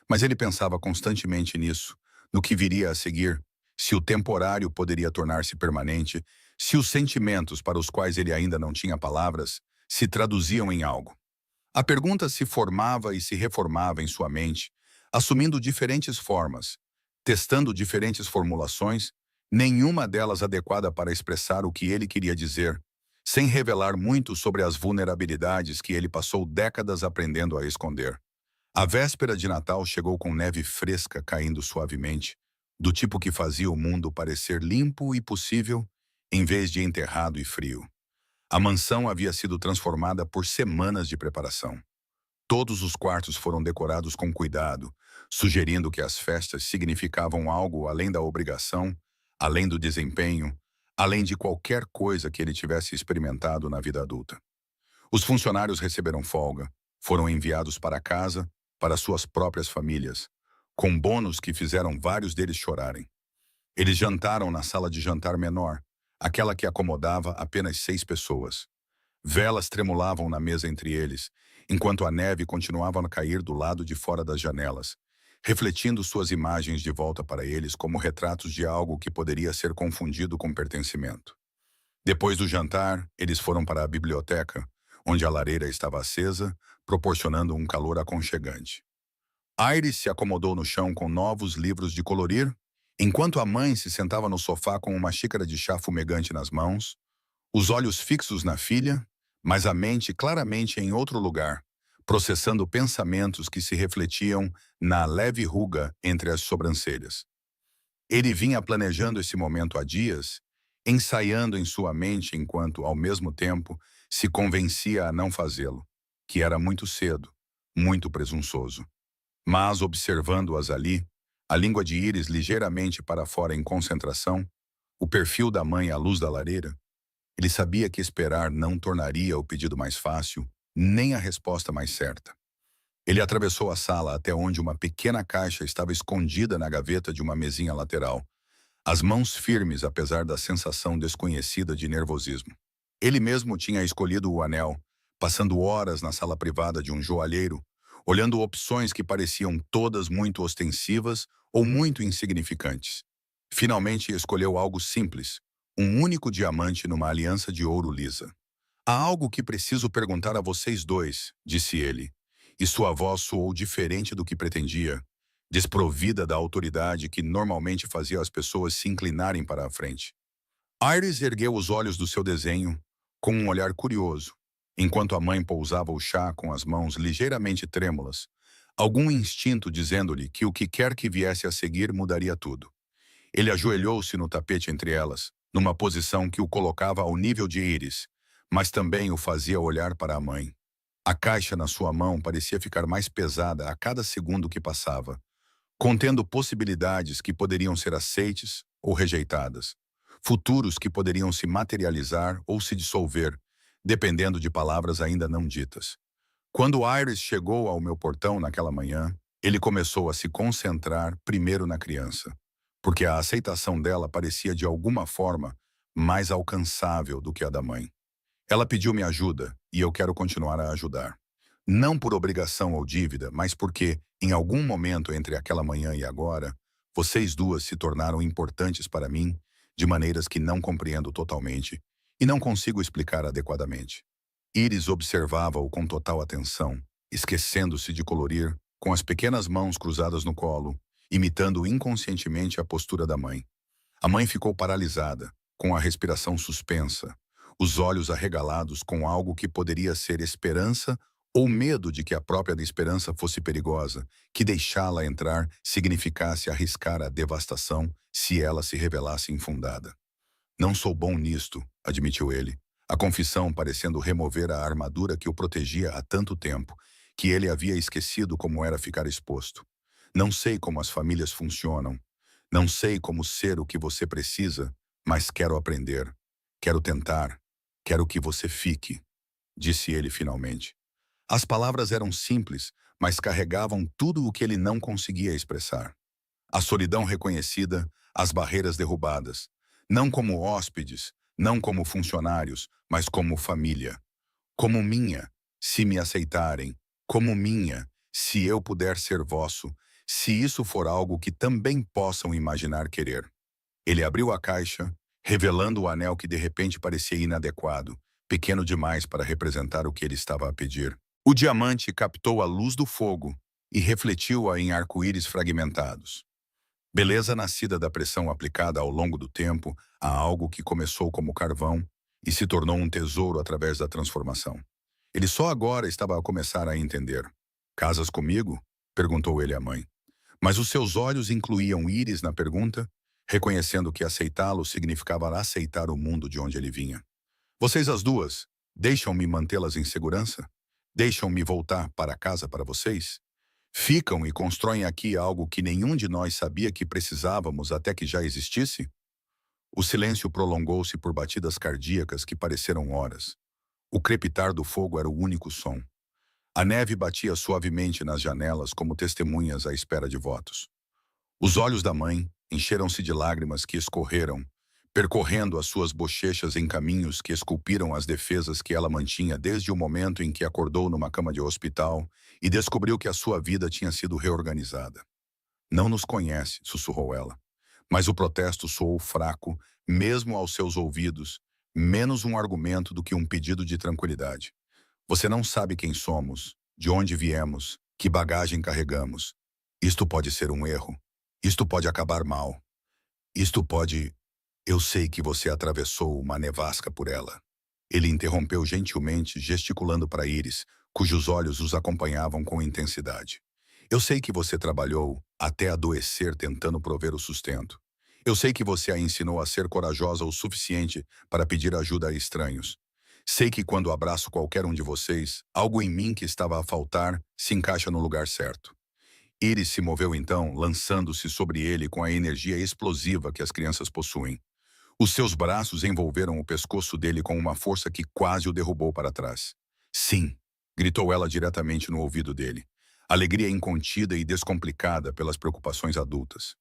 Mas ele pensava constantemente nisso, no que viria a seguir, se o temporário poderia tornar-se permanente, se os sentimentos para os quais ele ainda não tinha palavras se traduziam em algo. A pergunta se formava e se reformava em sua mente, assumindo diferentes formas, testando diferentes formulações, nenhuma delas adequada para expressar o que ele queria dizer, sem revelar muito sobre as vulnerabilidades que ele passou décadas aprendendo a esconder. A véspera de Natal chegou com neve fresca caindo suavemente, do tipo que fazia o mundo parecer limpo e possível, em vez de enterrado e frio. A mansão havia sido transformada por semanas de preparação. Todos os quartos foram decorados com cuidado, sugerindo que as festas significavam algo além da obrigação, além do desempenho, além de qualquer coisa que ele tivesse experimentado na vida adulta. Os funcionários receberam folga, foram enviados para casa, para suas próprias famílias, com bônus que fizeram vários deles chorarem. Eles jantaram na sala de jantar menor, aquela que acomodava apenas 6 pessoas. Velas tremulavam na mesa entre eles, enquanto a neve continuava a cair do lado de fora das janelas, refletindo suas imagens de volta para eles como retratos de algo que poderia ser confundido com pertencimento. Depois do jantar, eles foram para a biblioteca, onde a lareira estava acesa, proporcionando um calor aconchegante. Iris se acomodou no chão com novos livros de colorir, enquanto a mãe se sentava no sofá com uma xícara de chá fumegante nas mãos, os olhos fixos na filha, mas a mente claramente em outro lugar, processando pensamentos que se refletiam na leve ruga entre as sobrancelhas. Ele vinha planejando esse momento há dias, ensaiando em sua mente enquanto, ao mesmo tempo, se convencia a não fazê-lo, que era muito cedo, muito presunçoso. Mas, observando-as ali, a língua de Iris ligeiramente para fora em concentração, o perfil da mãe à luz da lareira, ele sabia que esperar não tornaria o pedido mais fácil, nem a resposta mais certa. Ele atravessou a sala até onde uma pequena caixa estava escondida na gaveta de uma mesinha lateral, as mãos firmes apesar da sensação desconhecida de nervosismo. Ele mesmo tinha escolhido o anel, passando horas na sala privada de um joalheiro, olhando opções que pareciam todas muito ostensivas ou muito insignificantes. Finalmente escolheu algo simples, um único diamante numa aliança de ouro lisa. Há algo que preciso perguntar a vocês dois, disse ele, e sua voz soou diferente do que pretendia, desprovida da autoridade que normalmente fazia as pessoas se inclinarem para a frente. Iris ergueu os olhos do seu desenho, com um olhar curioso, enquanto a mãe pousava o chá com as mãos ligeiramente trêmulas, algum instinto dizendo-lhe que o que quer que viesse a seguir mudaria tudo. Ele ajoelhou-se no tapete entre elas, numa posição que o colocava ao nível de Iris, mas também o fazia olhar para a mãe. A caixa na sua mão parecia ficar mais pesada a cada segundo que passava, contendo possibilidades que poderiam ser aceites ou rejeitadas, futuros que poderiam se materializar ou se dissolver, dependendo de palavras ainda não ditas. Quando Iris chegou ao meu portão naquela manhã, ele começou a se concentrar primeiro na criança, porque a aceitação dela parecia de alguma forma mais alcançável do que a da mãe. Ela pediu-me ajuda e eu quero continuar a ajudar. Não por obrigação ou dívida, mas porque, em algum momento entre aquela manhã e agora, vocês duas se tornaram importantes para mim de maneiras que não compreendo totalmente e não consigo explicar adequadamente. Iris observava-o com total atenção, esquecendo-se de colorir, com as pequenas mãos cruzadas no colo, imitando inconscientemente a postura da mãe. A mãe ficou paralisada, com a respiração suspensa, os olhos arregalados com algo que poderia ser esperança ou medo de que a própria esperança fosse perigosa, que deixá-la entrar significasse arriscar a devastação se ela se revelasse infundada. Não sou bom nisto, admitiu ele, a confissão parecendo remover a armadura que o protegia há tanto tempo, que ele havia esquecido como era ficar exposto. Não sei como as famílias funcionam. Não sei como ser o que você precisa, mas quero aprender. Quero tentar. Quero que você fique, disse ele finalmente. As palavras eram simples, mas carregavam tudo o que ele não conseguia expressar. A solidão reconhecida, as barreiras derrubadas. Não como hóspedes, não como funcionários, mas como família. Como minha, se me aceitarem. Como minha, se eu puder ser vosso, se isso for algo que também possam imaginar querer. Ele abriu a caixa, revelando o anel que de repente parecia inadequado, pequeno demais para representar o que ele estava a pedir. O diamante captou a luz do fogo e refletiu-a em arco-íris fragmentados. Beleza nascida da pressão aplicada ao longo do tempo a algo que começou como carvão e se tornou um tesouro através da transformação. Ele só agora estava a começar a entender. Casas comigo? Perguntou ele à mãe. Mas os seus olhos incluíam íris na pergunta, reconhecendo que aceitá-lo significava aceitar o mundo de onde ele vinha. Vocês as duas, deixam-me mantê-las em segurança? Deixam-me voltar para casa para vocês? Ficam e constroem aqui algo que nenhum de nós sabia que precisávamos até que já existisse? O silêncio prolongou-se por batidas cardíacas que pareceram horas. O crepitar do fogo era o único som. A neve batia suavemente nas janelas como testemunhas à espera de votos. Os olhos da mãe encheram-se de lágrimas que escorreram, percorrendo as suas bochechas em caminhos que esculpiram as defesas que ela mantinha desde o momento em que acordou numa cama de hospital e descobriu que a sua vida tinha sido reorganizada. Não nos conhece, sussurrou ela. Mas o protesto soou fraco, mesmo aos seus ouvidos, menos um argumento do que um pedido de tranquilidade. Você não sabe quem somos, de onde viemos, que bagagem carregamos. Isto pode ser um erro. Isto pode acabar mal. Isto pode... Eu sei que você atravessou uma nevasca por ela. Ele interrompeu gentilmente, gesticulando para Iris, cujos olhos os acompanhavam com intensidade. Eu sei que você trabalhou até adoecer tentando prover o sustento. Eu sei que você a ensinou a ser corajosa o suficiente para pedir ajuda a estranhos. Sei que quando abraço qualquer um de vocês, algo em mim que estava a faltar se encaixa no lugar certo. Iris se moveu então, lançando-se sobre ele com a energia explosiva que as crianças possuem. Os seus braços envolveram o pescoço dele com uma força que quase o derrubou para trás. Sim, gritou ela diretamente no ouvido dele. Alegria incontida e descomplicada pelas preocupações adultas.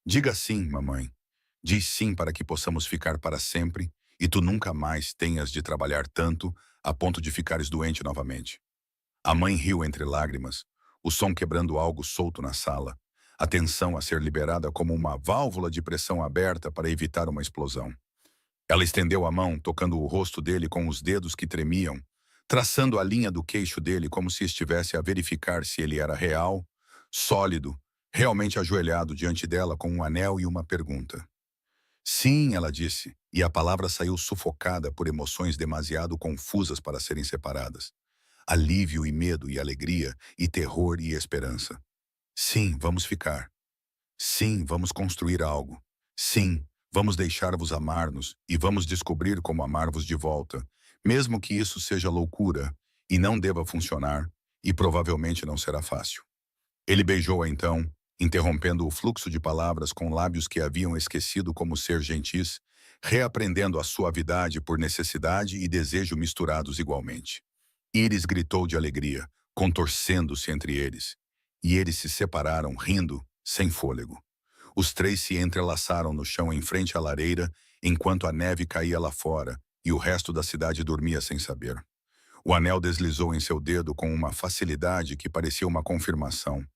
Diga sim, mamãe. Diz sim para que possamos ficar para sempre e tu nunca mais tenhas de trabalhar tanto a ponto de ficares doente novamente. A mãe riu entre lágrimas, o som quebrando algo solto na sala, a tensão a ser liberada como uma válvula de pressão aberta para evitar uma explosão. Ela estendeu a mão, tocando o rosto dele com os dedos que tremiam, traçando a linha do queixo dele como se estivesse a verificar se ele era real, sólido, realmente ajoelhado diante dela com um anel e uma pergunta. Sim, ela disse, e a palavra saiu sufocada por emoções demasiado confusas para serem separadas. Alívio e medo e alegria, e terror e esperança. Sim, vamos ficar. Sim, vamos construir algo. Sim, vamos deixar-vos amar-nos e vamos descobrir como amar-vos de volta, mesmo que isso seja loucura e não deva funcionar, e provavelmente não será fácil. Ele beijou-a então, interrompendo o fluxo de palavras com lábios que haviam esquecido como ser gentis, reaprendendo a suavidade por necessidade e desejo misturados igualmente. Iris gritou de alegria, contorcendo-se entre eles, e eles se separaram rindo, sem fôlego. Os três se entrelaçaram no chão em frente à lareira, enquanto a neve caía lá fora e o resto da cidade dormia sem saber. O anel deslizou em seu dedo com uma facilidade que parecia uma confirmação,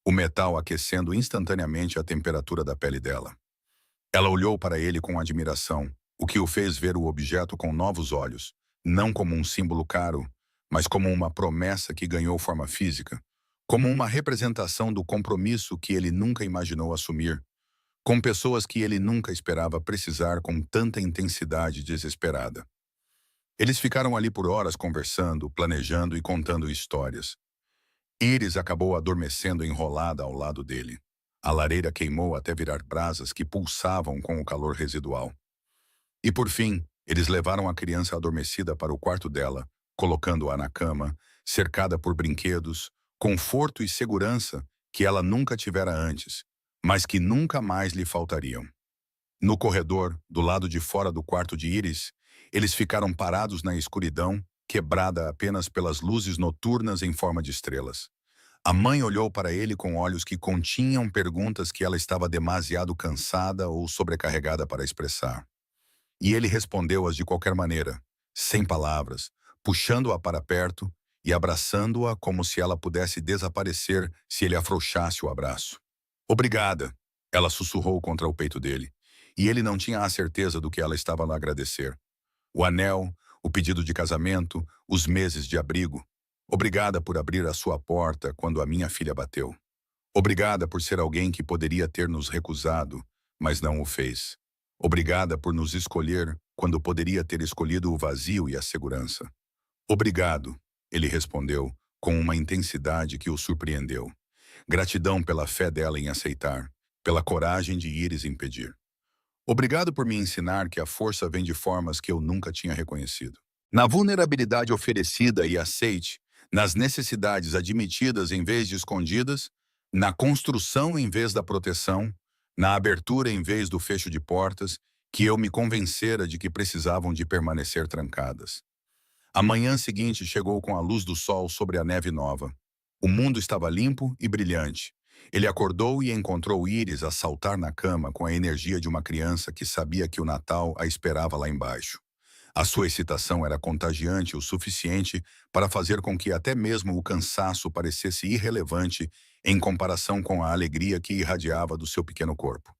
o metal aquecendo instantaneamente a temperatura da pele dela. Ela olhou para ele com admiração, o que o fez ver o objeto com novos olhos, não como um símbolo caro, mas como uma promessa que ganhou forma física, como uma representação do compromisso que ele nunca imaginou assumir, com pessoas que ele nunca esperava precisar com tanta intensidade desesperada. Eles ficaram ali por horas conversando, planejando e contando histórias. Iris acabou adormecendo enrolada ao lado dele. A lareira queimou até virar brasas que pulsavam com o calor residual. E por fim, eles levaram a criança adormecida para o quarto dela, colocando-a na cama, cercada por brinquedos, conforto e segurança que ela nunca tivera antes, mas que nunca mais lhe faltariam. No corredor, do lado de fora do quarto de Iris, eles ficaram parados na escuridão, quebrada apenas pelas luzes noturnas em forma de estrelas. A mãe olhou para ele com olhos que continham perguntas que ela estava demasiado cansada ou sobrecarregada para expressar. E ele respondeu-as de qualquer maneira, sem palavras, puxando-a para perto e abraçando-a como se ela pudesse desaparecer se ele afrouxasse o abraço. Obrigada, ela sussurrou contra o peito dele, e ele não tinha a certeza do que ela estava a agradecer. O anel, o pedido de casamento, os meses de abrigo. Obrigada por abrir a sua porta quando a minha filha bateu. Obrigada por ser alguém que poderia ter nos recusado, mas não o fez. Obrigada por nos escolher quando poderia ter escolhido o vazio e a segurança. Obrigado, ele respondeu, com uma intensidade que o surpreendeu. Gratidão pela fé dela em aceitar, pela coragem de Iris impedir. Obrigado por me ensinar que a força vem de formas que eu nunca tinha reconhecido. Na vulnerabilidade oferecida e aceite, nas necessidades admitidas em vez de escondidas, na construção em vez da proteção, na abertura em vez do fecho de portas, que eu me convencera de que precisavam de permanecer trancadas. A manhã seguinte chegou com a luz do sol sobre a neve nova. O mundo estava limpo e brilhante. Ele acordou e encontrou Iris a saltar na cama com a energia de uma criança que sabia que o Natal a esperava lá embaixo. A sua excitação era contagiante o suficiente para fazer com que até mesmo o cansaço parecesse irrelevante em comparação com a alegria que irradiava do seu pequeno corpo.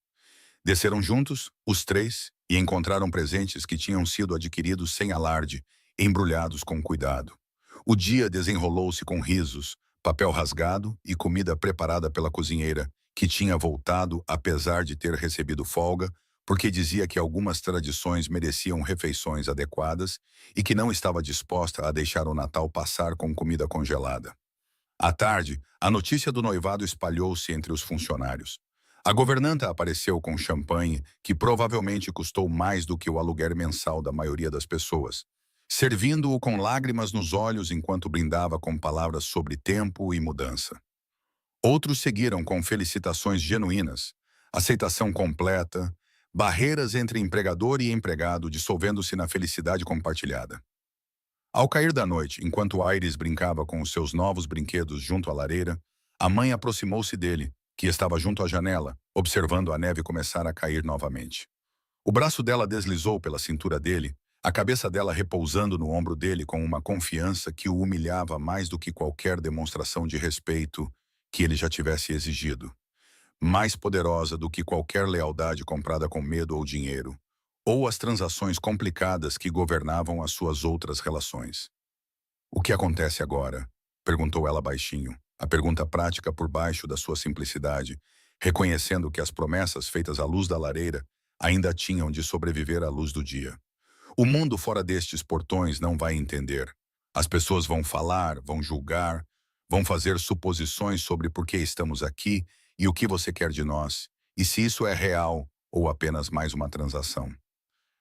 Desceram juntos, os três, e encontraram presentes que tinham sido adquiridos sem alarde, embrulhados com cuidado. O dia desenrolou-se com risos, papel rasgado e comida preparada pela cozinheira, que tinha voltado apesar de ter recebido folga, porque dizia que algumas tradições mereciam refeições adequadas e que não estava disposta a deixar o Natal passar com comida congelada. À tarde, a notícia do noivado espalhou-se entre os funcionários. A governanta apareceu com champanhe, que provavelmente custou mais do que o aluguer mensal da maioria das pessoas, servindo-o com lágrimas nos olhos enquanto brindava com palavras sobre tempo e mudança. Outros seguiram com felicitações genuínas, aceitação completa, barreiras entre empregador e empregado dissolvendo-se na felicidade compartilhada. Ao cair da noite, enquanto Iris brincava com os seus novos brinquedos junto à lareira, a mãe aproximou-se dele, que estava junto à janela, observando a neve começar a cair novamente. O braço dela deslizou pela cintura dele, a cabeça dela repousando no ombro dele com uma confiança que o humilhava mais do que qualquer demonstração de respeito que ele já tivesse exigido. Mais poderosa do que qualquer lealdade comprada com medo ou dinheiro, ou as transações complicadas que governavam as suas outras relações. "O que acontece agora?" perguntou ela baixinho, a pergunta prática por baixo da sua simplicidade, reconhecendo que as promessas feitas à luz da lareira ainda tinham de sobreviver à luz do dia. O mundo fora destes portões não vai entender. As pessoas vão falar, vão julgar, vão fazer suposições sobre por que estamos aqui e o que você quer de nós, e se isso é real ou apenas mais uma transação.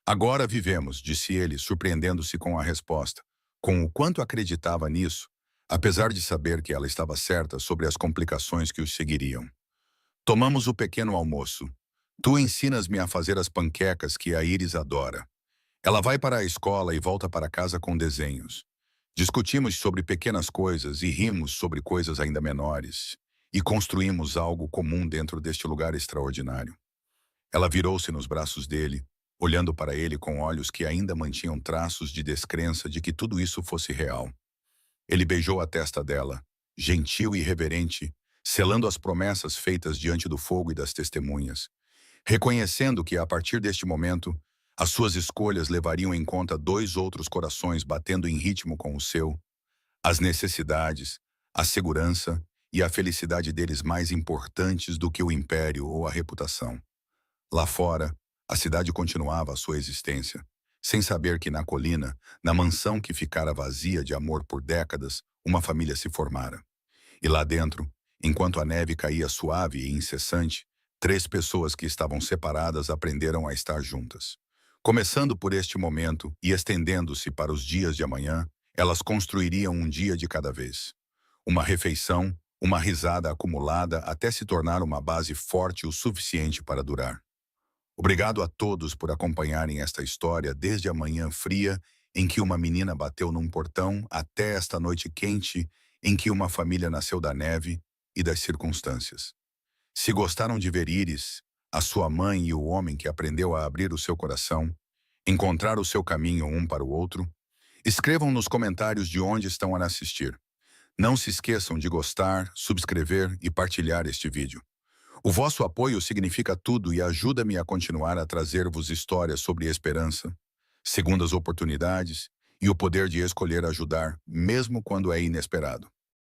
"Agora vivemos", disse ele, surpreendendo-se com a resposta, com o quanto acreditava nisso, apesar de saber que ela estava certa sobre as complicações que os seguiriam. "Tomamos o pequeno almoço. Tu ensinas-me a fazer as panquecas que a Iris adora. Ela vai para a escola e volta para casa com desenhos. Discutimos sobre pequenas coisas e rimos sobre coisas ainda menores. E construímos algo comum dentro deste lugar extraordinário." Ela virou-se nos braços dele, olhando para ele com olhos que ainda mantinham traços de descrença de que tudo isso fosse real. Ele beijou a testa dela, gentil e reverente, selando as promessas feitas diante do fogo e das testemunhas, reconhecendo que, a partir deste momento, as suas escolhas levariam em conta dois outros corações batendo em ritmo com o seu, as necessidades, a segurança e a felicidade deles mais importantes do que o império ou a reputação. Lá fora, a cidade continuava a sua existência, sem saber que na colina, na mansão que ficara vazia de amor por décadas, uma família se formara. E lá dentro, enquanto a neve caía suave e incessante, 3 pessoas que estavam separadas aprenderam a estar juntas. Começando por este momento e estendendo-se para os dias de amanhã, elas construiriam um dia de cada vez. Uma refeição, uma risada acumulada até se tornar uma base forte o suficiente para durar. Obrigado a todos por acompanharem esta história desde a manhã fria em que uma menina bateu num portão até esta noite quente em que uma família nasceu da neve e das circunstâncias. Se gostaram de ver Iris, a sua mãe e o homem que aprendeu a abrir o seu coração, encontrar o seu caminho um para o outro, escrevam nos comentários de onde estão a assistir. Não se esqueçam de gostar, subscrever e partilhar este vídeo. O vosso apoio significa tudo e ajuda-me a continuar a trazer-vos histórias sobre esperança, segundas oportunidades e o poder de escolher ajudar, mesmo quando é inesperado.